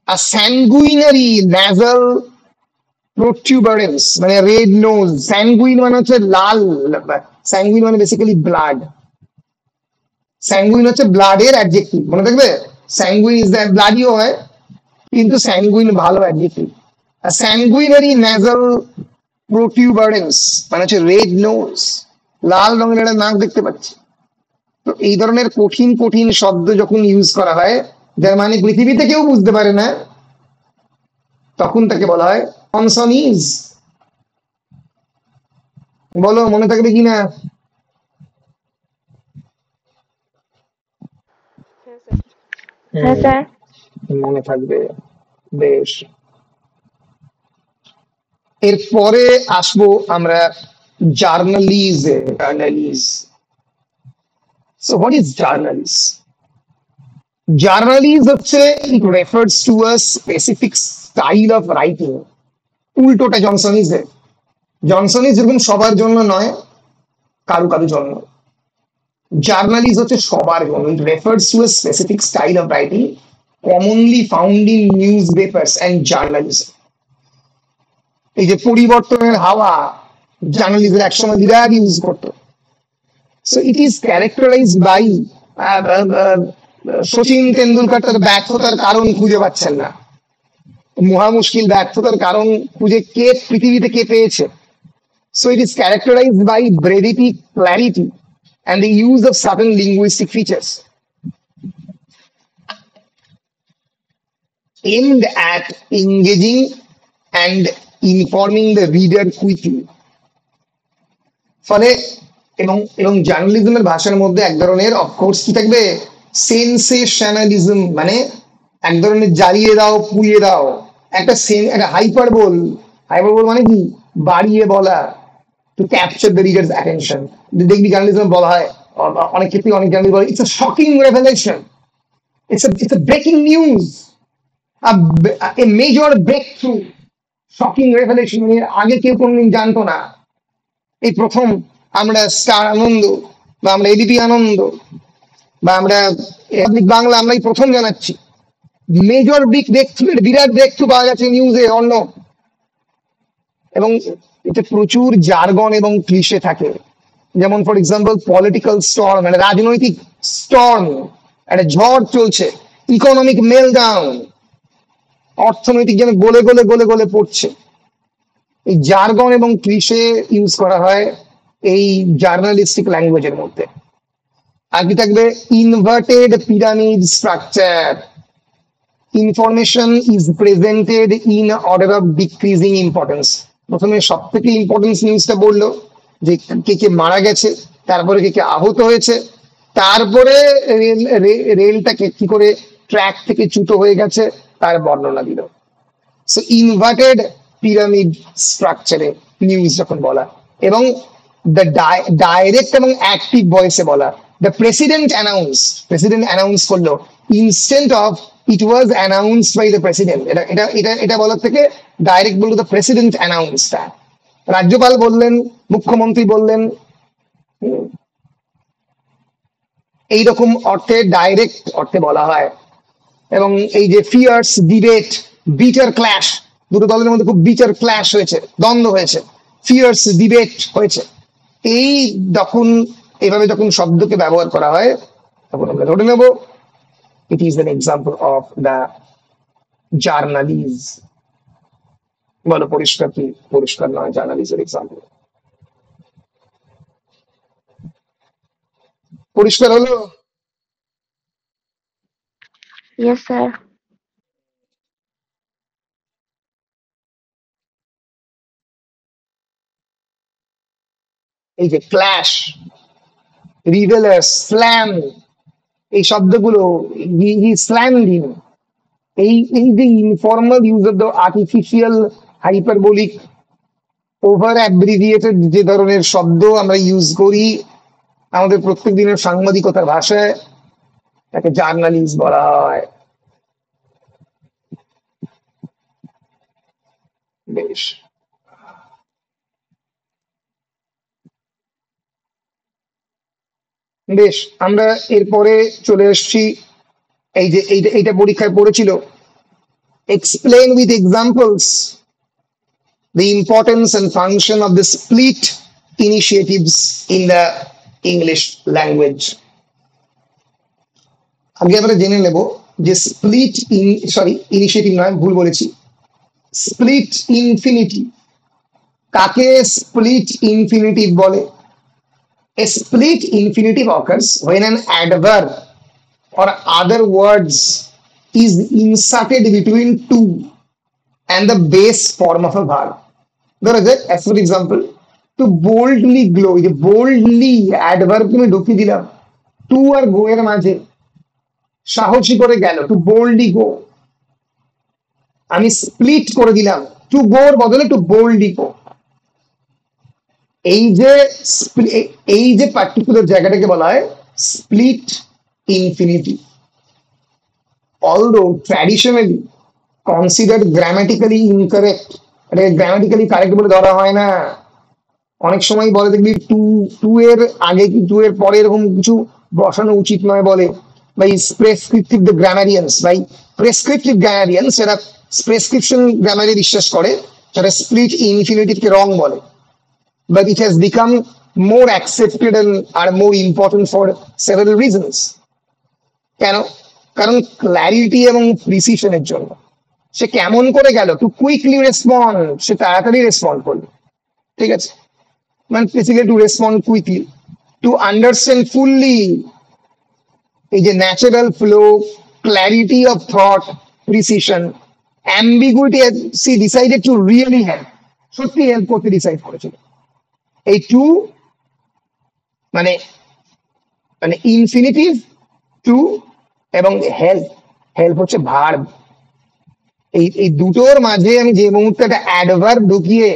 আর স্যাঙ্গুইনারি ন্যাজাল প্রোটিউবারেন্স মানে রেড নোজ। স্যাঙ্গুইন মানে হচ্ছে লাল, স্যাঙ্গুইন মানে বেসিক্যালি ব্লাড। স্যাঙ্গুইন হচ্ছে ব্লাডের অ্যাডজেক্টিভ, মনে থাকবে। স্যাঙ্গুইন ইজ দ্যাট ব্লাডিও হয়, কিন্তু স্যাঙ্গুইন ভালো অ্যাডজেক্টিভ। আর স্যাঙ্গুইনারি ন্যাজাল প্রোটিউবারেন্স মানে হচ্ছে রেড নোজ, লাল রঙের একটা নাক দেখতে পাচ্ছি। তো এই ধরনের কঠিন কঠিন শব্দ যখন ইউজ করা হয়, যার মানে পৃথিবীতে কেউ বুঝতে পারে না, তখন তাকে বলা হয় কনসনিজ। বলো মনে থাকবে কিনা? হ্যাঁ স্যার। মনে থাকবে, বেশ। এরপরে আসবো আমরা জার্নালিজে। জার্নালিজ, সো হোয়াট ইজ জার্নালিজ? জার্নালিজ হচ্ছে ইট refers to a specific style of writing. উল্টোটা জনসনিজের। জনসনিজ যেরকম সবার জন্য নয়, কারু কারু জন্য। জার্নালিজ হচ্ছে সবার জন্য। It refers to a specific style of writing commonly found in newspapers and journalism. এই যে পরিবর্তনের হাওয়া, জার্নালিজম একসময় বিরাট ইউজ করতো। So it is characterised by Sachin Tendulkar তার ব্যর্থতার কারণ খুঁজে পাচ্ছেন না, মহা মুশকিল ব্যর্থতার কারণ খুঁজে কে পৃথিবীতে কে পেয়েছে। So it is characterised by brevity, clarity and the use of certain linguistic features aimed at engaging and informing the reader quickly. ফলে এবং জার্নালিজমের ভাষার মধ্যে এক ধরনের অফকোর্স কি থাকবে, সেন্সেশনালিজম মানে এক ধরনের জ্বালিয়ে দাও পুড়িয়ে দাও, একটা হাইপারবোল। হাইপারবোল মানে কি, বাড়িয়ে বলা, to capture the reader's attention. দেখবি জার্নালিজম বলা হয় অনেক ক্ষেত্রে, অনেক জার্নালিস্ট বলে it's a shocking revelation, it's a breaking news, a major breakthrough. Shocking revelation মানে আগে কেউ কোনোদিন জানতো না, এই প্রথম আমরা স্টার আনন্দ বা আমরা এবিপি আনন্দ বা আমরা বাংলা আমরা এই প্রথম জানাচ্ছি। মেজর ব্রেক থ্রু, বিরাট ব্রেক থ্রু পাওয়া গেছে নিউজে অন্য। এবং এতে প্রচুর জার্গন এবং ক্লিশে থাকে। যেমন ফর এক্সাম্পল পলিটিক্যাল স্টর্ম, মানে রাজনৈতিক স্টর্ম, একটা ঝড় চলছে, ইকোনমিক মেলডাউন, অর্থনৈতিক যেন গলে গলে গলে গলে পড়ছে। এই জার্গন এবং ক্লিশে ইউজ করা হয় এই জার্নালিস্টিক ল্যাঙ্গুয়েজের মধ্যে। আর কি থাকবে, inverted pyramid structure. Information is presented in order of decreasing importance. প্রথমে সব থেকে ইম্পর্টেন্স নিউজটা বললো যে কে কে মারা গেছে, তারপরে কে কে আহত হয়েছে, তারপরে রেলটাকে কি করে ট্র্যাক থেকে চ্যুত হয়ে গেছে তার বর্ণনা দিল। সো ইনভার্টেড পিরামিড স্ট্রাকচারে নিউজ যখন বলা, এবং দ্য ডাইরেক্ট এবং অ্যাক্টিভ ভয়েসে বলা, দ্য প্রেসিডেন্ট অ্যানাউন্স করলো instead of it was announced by the president, এটা বলার থেকে ডাইরেক্ট বললো দ্য প্রেসিডেন্ট অ্যানাউন্স দ্যাট। রাজ্যপাল বললেন, মুখ্যমন্ত্রী বললেন, এইরকম অর্থে ডাইরেক্ট অর্থে বলা হয়। এবং এই যে ফিয়ার্স ডিবেট, বিটার ক্ল্যাশ, দুটো দলের মধ্যে খুব বিটার ক্ল্যাশ হয়েছে, দ্বন্দ্ব হয়েছে, ফিয়ার্স ডিবেট হয়েছে, এই যখন এইভাবে যখন শব্দকে ব্যবহার করা হয় তখন আমরা ধরে নেব it is an example of the journalese. বলো পরিষ্কার কি? পরিষ্কার নয়, জার্নালিজের এক্সাম্পল। পরিষ্কার হলো? Yes, sir. এই যে ক্ল্যাশ, রিভেলার, স্ল্যাম, এই শব্দগুলো, স্ল্যাম দিন, এই যে informal use of the artificial hyperbolic over abbreviated যে ধরনের শব্দ আমরা ইউজ করি আমাদের প্রত্যেক দিনের সাংবাদিকতার ভাষায়, তাকে জার্নালিস্ট বলা হয়। বেশ, বেশ, আমরা এরপরে চলে এসেছি এই যে এইটা পরীক্ষায় পড়েছিল, explain with examples the importance and function of the split initiatives in the English language. আগে আমরা জেনে নেব যে ইনিশিয়েটিভ নয়, ভুল বলেছি, স্প্লিট ইনফিনিটিভ। কাকে স্প্লিট ইনফিনিটিভ বলে? A split infinitive occurs when an adverb or other words is inserted between two and the base form of a verb. ধরা যাক, as for example, to boldly glow, এই যে boldly adverb তুমি ঢুকিয়ে দিলাম two আর গো এর মাঝে, সাহসী করে গেল, টু boldly go, আমি স্প্লিট করে দিলাম টু গোর বদলে টু boldly go। এই যে পার্টিকুলার জায়গাটাকে বলা হয় split infinitive. Although traditionally considered grammatically incorrect, এটা গ্রামাটিক্যালি কারেক্ট বলে ধরা হয় না। অনেক সময় বলে দেখবি টু এর আগে কি টু এর পরে এরকম কিছু বসানো উচিত নয় বলে, by prescriptive the grammarians, by prescriptive grammarians, এরা প্রেসক্রিপশন গ্রামারে বিশ্বাস করে, যারা স্প্লিট ইনফিনিটিভকে রং বলে। But it has become more accepted and are more important for several reasons. কেন? কারণ ক্ল্যারিটি এবং প্রিসিশনের জন্য। সে কেমন করে গেল? টু কুইকলি রেসপন্ড, সে তাড়াতাড়ি রেসপন্ড করলো, ঠিক আছে, মানে basically to respond quickly. To understand fully, এই যে natural flow, clarity of thought, precision, ambiguity, she decided to really help, সত্যি হেল্প করতে ডিসাইড করেছিল। এই টু মানে মানে ইনফিনিটিভ টু এবং হেল্প হচ্ছে ভার্ব। এই দুটোর মাঝে আমি যে মুহূর্তে একটা অ্যাডভার্ব ঢুকিয়ে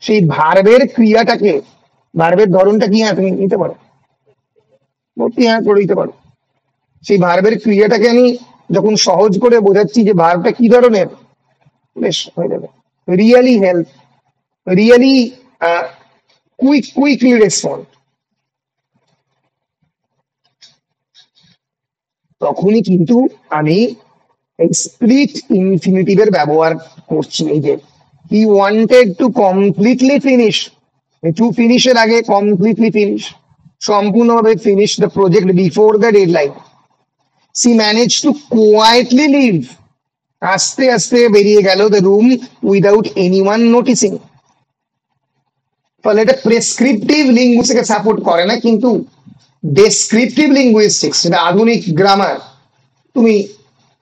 সেই ভার্বের ক্রিয়াটাকে, ভার্বের ধরনটা কি, হ্যাঁ তুমি নিতে পারো, ভর্তি হ্যাঁ করে দিতে পারো, সেই ভার্বের ক্রিয়াটাকে আমি যখন সহজ করে বোঝাচ্ছি যে ভার্বটা কি ধরনের, বেশ হয়ে যাবে। Really help, really quickly respond, তখনই কিন্তু আমি এই স্প্লিট ইনফিনিটিভের ব্যবহার করছি। এই যে he wanted to completely finish, to ফিনিশের আগে কমপ্লিটলি ফিনিশ, সম্পূর্ণভাবে finish the project before the deadline. She manage to quietly leave, আস্তে আস্তে বেরিয়ে গেল the room without anyone noticing. ফলে এটা প্রেসক্রিপটিভ লিঙ্গুইস্টিক্সকে সাপোর্ট করে না, কিন্তু ডেসক্রিপটিভ লিঙ্গুইস্টিক্স, যেটা আধুনিক গ্রামার, তুমি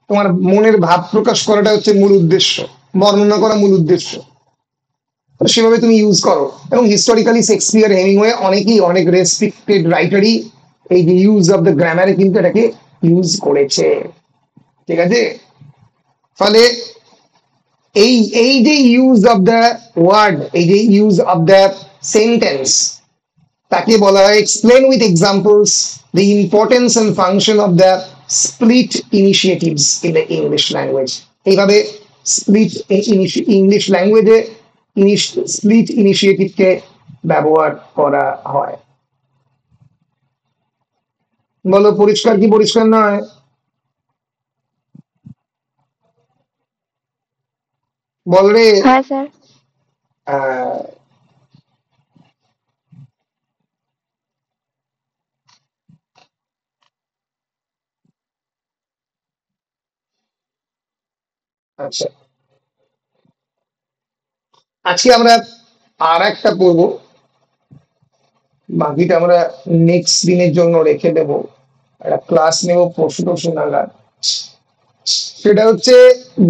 তোমার মনের ভাব প্রকাশ করাটা হচ্ছে মূল উদ্দেশ্য, বর্ণনা করা মূল উদ্দেশ্য, সেভাবে তুমি ইউজ করো। এবং হিস্টোরিক্যালি শেক্সপিয়ার, হেমিংওয়ে, অনেকেই, অনেক রেসপেক্টেড রাইটারই এই যে ইউজ অফ দ্য গ্রামারে কিন্তু এটাকে ইউজ করেছে, ঠিক আছে। ফলে এই যে ইউজ অফ দ্য ওয়ার্ড, এই যে ইউজ অফ দ্য সেন্টেন্স, তাকে বলা হয় explain with examples the importance and function of the split initiatives in the English language. এইভাবে স্প্লিট ইংলিশ ল্যাঙ্গুয়েজে স্প্লিট ইনিশিয়েটিভকে ব্যবহার করা হয়। বলো পরিষ্কার কি পরিষ্কার নয়? বল রে। হ্যাঁ স্যার। আচ্ছা, আজকে আমরা আর একটা পড়বো, বাকিটা আমরা নেক্সট দিনের জন্য রেখে দেবো, একটা ক্লাস নেব পরশু নাগাদ। সেটা হচ্ছে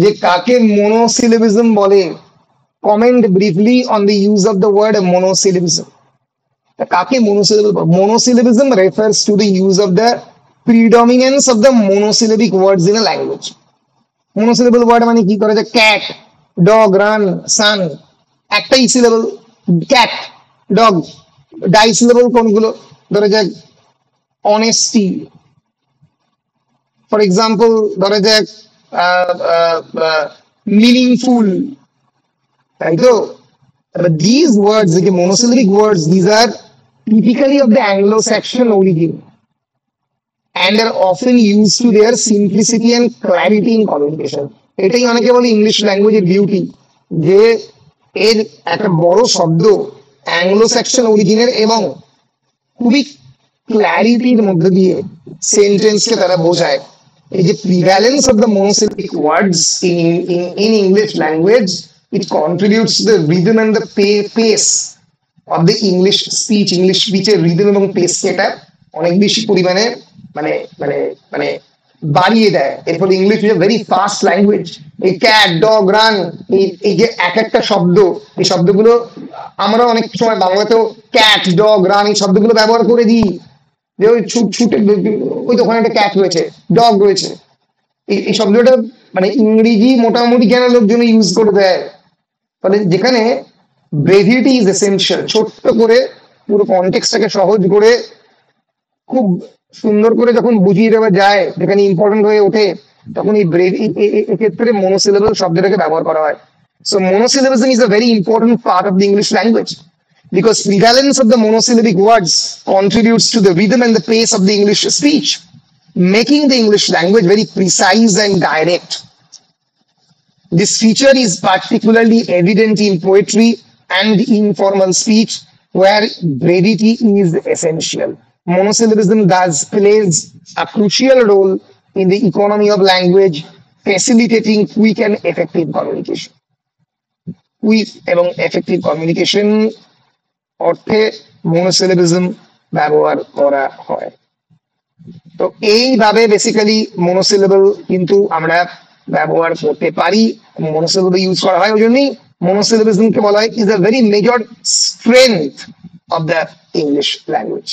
যে কাকে মনোসিলেবিজম বলে। Comment briefly on the use of the word monosyllabism. কাকে monosyllable? Monosyllabism refers to the use of the predominance of the monosyllabic words in a language. Monosyllable word মানে কি? করে যে ক্যাট, ডগ, রান, সান, একটাই syllable cat, dog. Disyllable কোনগুলো? ধরে যাক honesty, for example ধরে যাক মিনিংফুল, তাই তো? But these words, the monosyllabic words, these are typically of the Anglo-Saxon origin and are often used to their simplicity and clarity in communication. এটাই অনেকে বলে ইংলিশ ল্যাঙ্গুয়েজের বিউটি, যে এর একটা বড় শব্দ অ্যাংলো স্যাক্সন অরিজিনের এবং খুবই ক্ল্যারিটির মধ্যে দিয়ে সেন্টেন্সকে তারা বোঝায়। এই যে prevalence of the monosyllabic words in English language, it contributes to the rhythm and the pace of the English speech. English speech এর rhythm এবং pace এটা অনেক বেশি পরিমাণে মানে মানে মানে বাড়িয়ে দেয়। এরপর English is a very fast language. এই ক্যাট, ডগ, রান, এই যে এক একটা শব্দ, এই শব্দগুলো আমরা অনেক সময় বাংলাতেও ক্যাট, ডগ, রান এই শব্দগুলো ব্যবহার করে দিই, যে ওই ছুটে ওই তো ওখানে একটা ক্যাট রয়েছে, ডগ রয়েছে। এই শব্দটা মানে ইংরেজি মোটামুটি কেন লোকজন ইউজ করে দেয়, ফলে যেখানে ব্রেভিটি ইজ এসেনশিয়াল। ছোট্ট করে পুরো কনটেক্সটটাকে সহজ করে খুব সুন্দর করে যখন বুঝিয়ে দেওয়া যায়, যেখানে ইম্পর্টেন্ট হয়ে ওঠে, তখন এই এক্ষেত্রে মনোসিলেবল শব্দটাকে ব্যবহার করা হয়। So monosyllabism is a very important part of the English language because prevalence of the monosyllabic words contributes to the rhythm and the pace of the English speech, making the English language very precise and direct. This feature is particularly evident in poetry and informal speech, where brevity is essential. Monosyllabism thus plays a crucial role in the economy of language, facilitating quick and effective communication. Quick এবং effective communication অর্থে monosyllabism ব্যবহার করা হয়। তো এইভাবে basically monosyllable কিন্তু আমরা ব্যবহার করতে পারি, মনোসিলেবল ইউজ করা হয়। ওই জন্যই মনোসিলেবিজমকে বলা হয় is a very major strength of the English language.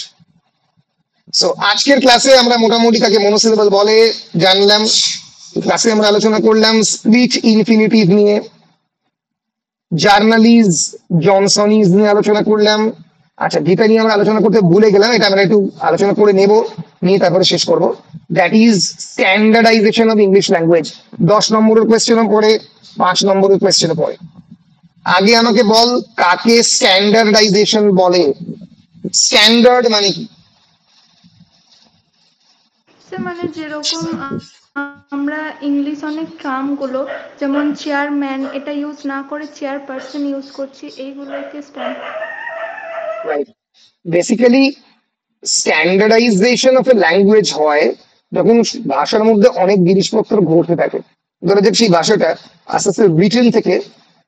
So আজকের ক্লাসে আমরা মোটামুটি কাকে মনোসিলেবল বলে জানলাম। ক্লাসে আমরা আলোচনা করলাম স্প্লিট ইনফিনিটিভ নিয়ে, জার্নালিজ, জনসনিজ নিয়ে আলোচনা করলাম। আচ্ছা, যেটা নিয়ে আমরা আলোচনা করতে ভুলে গেলাম, এটা আমরা একটু আলোচনা করে নেব, নিয়ে তারপরে শেষ করব। That is standardisation of English language. 10 নম্বরের কোয়েশ্চেনও পড়ে, 5 নম্বরের কোয়েশ্চেনও পড়ে। আগে আমাকে বল, কাকে স্ট্যান্ডার্ডাইজেশন বলে? স্ট্যান্ডার্ড মানে কি? মানে যেরকম আমরা ইংলিশ অনেক টার্ম গুলো, যেমন চেয়ারম্যান, এটা ইউজ না করে চেয়ারপারসন ইউজ করছি, এইগুলোকে right. Basically standardisation of A language হয় যখন ভাষার মধ্যে অনেক জিনিসপত্র ঘটতে থাকে। ধরা যাক সেই ভাষাটা আস্তে আস্তে রিটেন থেকে,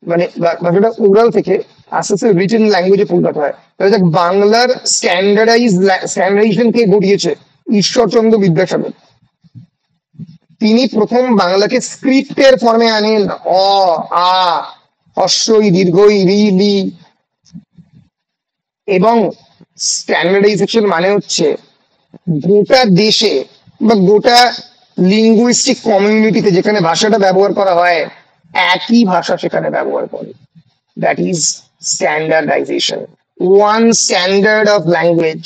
মানে ভাষাটা ওরাল থেকে আস্তে আস্তে রিটেন ল্যাঙ্গুয়েজে পরিণত হয়। ধরা যাক বাংলার স্ট্যান্ডার্ডাইজেশন কে ঘটিয়েছে? ঈশ্বরচন্দ্র বিদ্যাসাগর। তিনি প্রথম বাংলাকে স্ক্রিপ্টের ফর্মে আনেন। অ, আ, হস্যই, দীর্ঘই, রি, লি। এবং স্ট্যান্ডার্ডাইজেশন মানে হচ্ছে গোটা দেশে বা গোটা লিঙ্গুইস্টিক কমিউনিটিতে যেখানে ভাষাটা ব্যবহার করা হয়, একই ভাষা সেখানে ব্যবহার করে। That is standardization. One standard of language.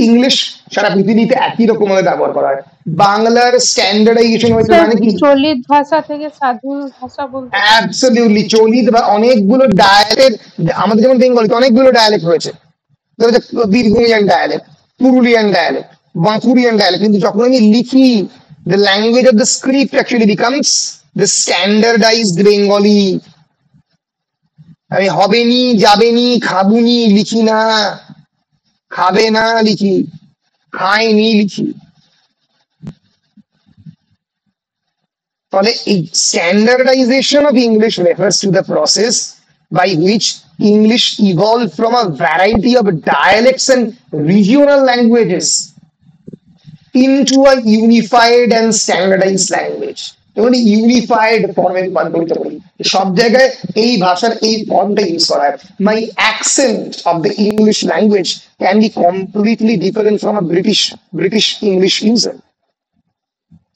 English সারা পৃথিবীতে একই রকম ভাবে ব্যবহার করা হয়, বাংলার স্ট্যান্ডার্ডাইজেশন হয়েছে মানে কি? চলিত ভাষা থেকে সাধু ভাষা বলতে অ্যাবসলিউটলি চলিত বা অনেকগুলো ডায়ালেক্ট, আমাদের যেমন বেঙ্গলিতে অনেকগুলো ডায়ালেক্ট হয়েছে, ধরো যে বীরভূমিয়ান ডায়ালেক্ট, পুরুলিয়ান ডায়ালেক্ট, বাঁকুড়িয়ান ডায়ালেক্ট, কিন্তু যখন আমি লিখি the language of the script actually becomes the standardized Bengali. আমি হবেনি, যাবেনি, খাবুনি লিখি না, খাবে না লিখি, খায়নি লিখি। ফলে এই standardisation of English refers to the process by which English evolved from a variety of dialects and regional languages into a unified and standardized language. এবং ইউনিফাইড ফর্মে রূপান্তরিত করি, সব জায়গায় এই ভাষার এই ফর্মটা ইউজ করা হয়। My accent of the English language can be completely different from a British English user.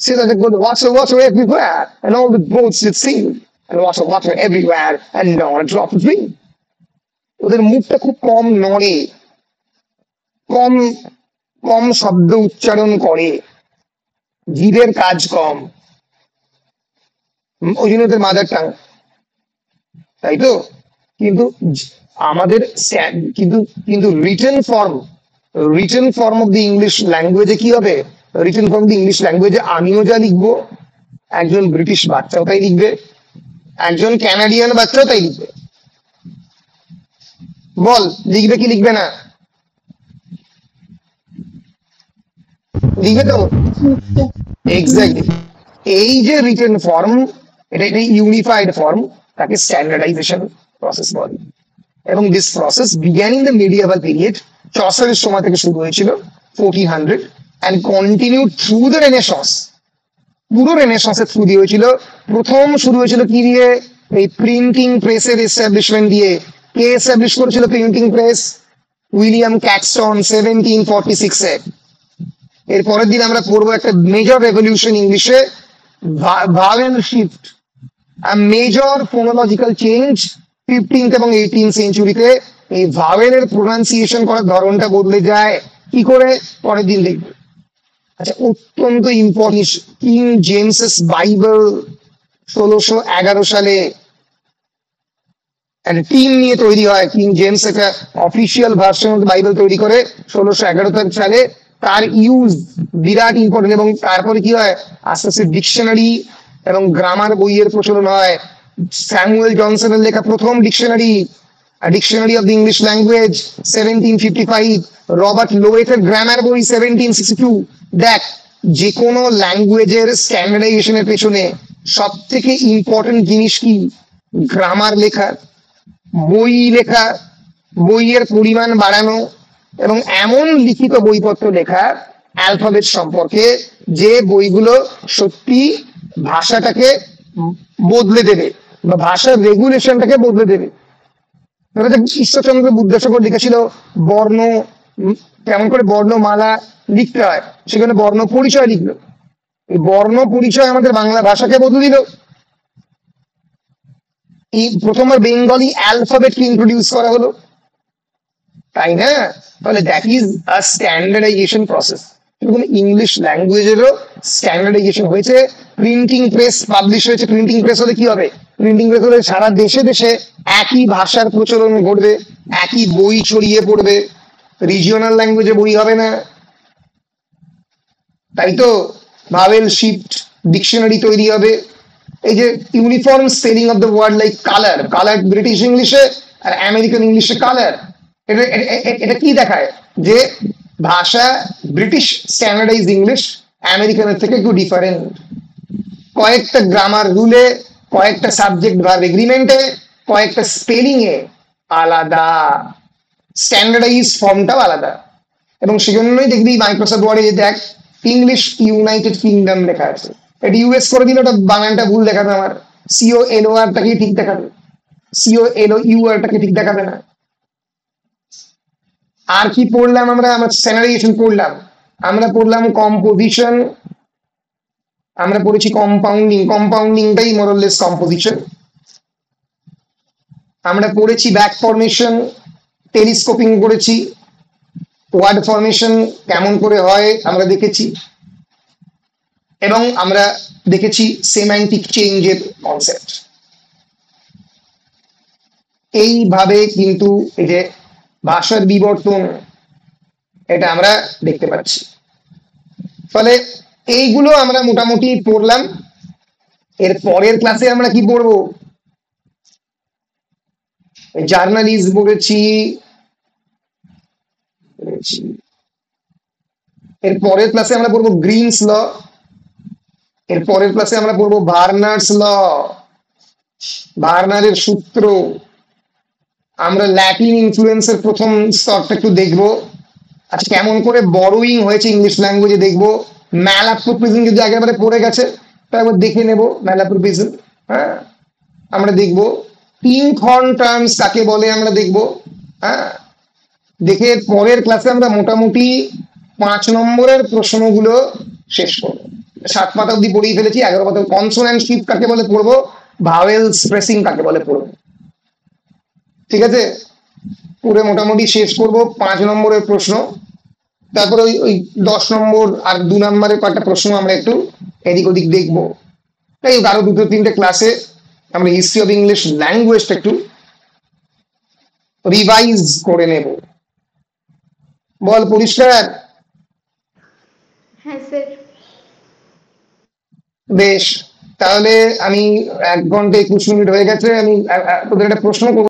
Say that they go to water everywhere, and all the boats did sing, and water everywhere, and not a drop of rain. ওদের মুখটা খুব কম নড়ে, কম কম শব্দ উচ্চারণ করে, জিভের কাজ কম, ওই জন্য ওদের মাদার টাং, তাই তো? কিন্তু আমাদের কিন্তু কিন্তু written form of the English ল্যাঙ্গুয়েজে কি হবে? রিটেন ফর্ম দি ইংলিশ ল্যাঙ্গুয়েজে আমিও যা লিখবো, একজন ব্রিটিশ বাচ্চাও তাই লিখবে, একজন ক্যানাডিয়ান বাচ্চাও তাই লিখবে। বল, লিখবে কি লিখবে না? লিখবে তো? এক্স্যাক্টলি। এই যে রিটেন ফর্ম, এটা ইউনিফাইড ফর্ম, তাকে স্ট্যান্ডার্ডাইজেশন প্রসেস বলে। এবং this process began in the medieval period, চসারের সময় থেকে শুরু হয়েছিল 1400 and continued through the Renaissance. পুরো রেনেসাঁসের থ্রু দিয়ে হয়েছিল। প্রথম শুরু হয়েছিল কি দিয়ে? এই প্রিন্টিং প্রেসের এস্টাবলিশমেন্ট দিয়ে। কে এস্টাবলিশ করেছিল প্রিন্টিং প্রেস? উইলিয়াম ক্যাক্সটন 1746 এ। এর পরের দিন আমরা পড়বো একটা মেজর রেভলিউশন ইংলিশে, vowel shift, major phonological change 15th এবং 18th সেঞ্চুরিতে। এই ভাওয়েলের প্রোনাউন্সিয়েশন করার ধরনটা বদলে যায়। কি করে? পরের দিন দেখবে। আচ্ছা, অত্যন্ত ইম্পর্টেন্ট, কিং জেমস বাইবেল 1611 সালে একটা টিম নিয়ে তৈরি হয়। কিং জেমস একটা অফিসিয়াল ভার্সন অফ বাইবেল তৈরি করে 1611 সালে। তার ইউজ বিরাট ইম্পর্টেন্ট। এবং তারপরে কি হয়? আস্তে আস্তে ডিকশনারি এবং গ্রামার বইয়ের প্রচলন হয়। স্যামুয়েল জনসনের লেখা প্রথম dictionary of the English language 1755, Robert লোয়েথের গ্রামার বই 1762। দেখ, যে কোনো ল্যাঙ্গুয়েজের স্ট্যান্ডার্ডাইজেশনের পেছনে সব থেকে ইম্পর্টেন্ট জিনিস কি? গ্রামার লেখা, বই লেখা, বইয়ের পরিমাণ বাড়ানো, এবং এমন লিখিত বইপত্র লেখা অ্যালফাবেট সম্পর্কে যে বইগুলো সত্যি ভাষাটাকে বদলে দেবে বা ভাষার রেগুলেশনটাকে বদলে দেবে। ঈশ্বরচন্দ্র বিদ্যাসাগর লিখেছিল বর্ণ, কেমন করে বর্ণমালা লিখতে হয়, সেখানে বর্ণ পরিচয় লিখলো। এই বর্ণ পরিচয় আমাদের বাংলা ভাষাকে বদলে দিল। এই প্রথমবার বেঙ্গলি অ্যালফাবেটকে ইন্ট্রোডিউস করা হলো, তাই না? তাহলে that is a standardisation process. এরকম ইংলিশ ল্যাঙ্গুয়েজেরও স্ট্যান্ডার্ডাইজেশন হয়েছে। প্রিন্টিং প্রেস পাবলিশ হয়েছে। প্রিন্টিং প্রেস হলে কি হবে? প্রিন্টিং প্রেস হলে সারা দেশে দেশে একই ভাষার প্রচলন ঘটবে, একই বই ছড়িয়ে পড়বে, রিজিওনাল ল্যাঙ্গুয়েজে বই হবে না, তাই তো? ভাওয়েল শিফট ডিকশনারি তৈরি হবে। এই যে uniform spelling of the word, like colour, colour British ইংলিশে আর আমেরিকান ইংলিশে কালার। এটা কি দেখায়? যে ভাষা ব্রিটিশ স্ট্যান্ডার্ডাইজ ইংলিশ আমেরিকানের থেকে একটু ডিফারেন্ট। কয়েকটা গ্রামার রুলে, কয়েকটা সাবজেক্ট ভার্ব এগ্রিমেন্টে, কয়েকটা স্পেলিং এ আলাদা, স্ট্যান্ডার্ডাইজ ফর্মটাও আলাদা। এবং সেজন্যই দেখবি মাইক্রোসফট ওয়ার্ডে দেখ ইংলিশ ইউনাইটেড কিংডম লেখা আছে। এটা ইউএস করে দিলে ওটা বানানটা ভুল দেখাবে, আমার COLOR টাকে ঠিক দেখাবে, COLOUR টাকে ঠিক দেখাবে না। আর কি পড়লাম আমরা? স্ট্যান্ডার্ডাইজেশন পড়লাম, আমরা পড়লাম কম্পোজিশন, আমরা পড়েছি কম্পাউন্ডিং, কম্পাউন্ডিংটাই মোরলেস কম্পোজিশন। আমরা পড়েছি ব্যাক ফরমেশন, টেলিস্কোপিং করেছি, ওয়ার্ড ফরমেশন কেমন করে হয় আমরা দেখেছি, এবং আমরা দেখেছি সেমান্টিক চেঞ্জের কনসেপ্ট। এইভাবে কিন্তু এই যে ভাষার বিবর্তন এটা আমরা দেখতে পাচ্ছি। ফলে এইগুলো আমরা মোটামুটি পড়লাম। এর পরের ক্লাসে আমরা কি পড়বো? জার্নালিস্ট পড়েছি, এর পরের ক্লাসে আমরা পড়বো গ্রিনস ল, এর পরের ক্লাসে আমরা পড়বো ভার্নার্স ল, ভার্নারের সূত্র, আমরা ল্যাটিন ইনফ্লুয়েন্সের প্রথম স্তরটা একটু দেখবো। আচ্ছা, কেমন করে বড়োইং হয়েছে ইংলিশ ল্যাঙ্গুয়েজে দেখবো। ম্যালাপ্রোপিজম যদি একেবারে পড়ে গেছে তা একবার দেখে নেব ম্যালাপ্রোপিজম। হ্যাঁ, আমরা দেখবো পিঙ্ক হর্ন টার্মস কাকে বলে আমরা দেখবো। হ্যাঁ, দেখে পরের ক্লাসে আমরা মোটামুটি 5 নম্বরের প্রশ্নগুলো শেষ করবো। 7 পাতা অব্দি পড়িয়ে ফেলেছি, 11 পাতা কনসোন্যান্ট শিফট কাকে বলে পড়বো, ভাওয়েল স্ট্রেসিং কাকে বলে পড়বো। ঠিক আছে, পুরো মোটামুটি শেষ করব 5 নম্বরের প্রশ্ন। তারপরে ওই 10 নম্বর আর 2 নম্বরের কয়েকটা প্রশ্ন আমরা একটু এদিক ওদিক দেখবো। তাই আরো 2-3টে ক্লাসে আমরা হিস্ট্রি অফ ইংলিশ ল্যাঙ্গুয়েজটা একটু রিভাইজ করে নেব। বল পরিষ্কার? হ্যাঁ স্যার। বেশ, তাহলে আমি 1 ঘন্টা 21 মিনিট হয়ে গেছে, আমি তোদের একটা প্রশ্ন করবো।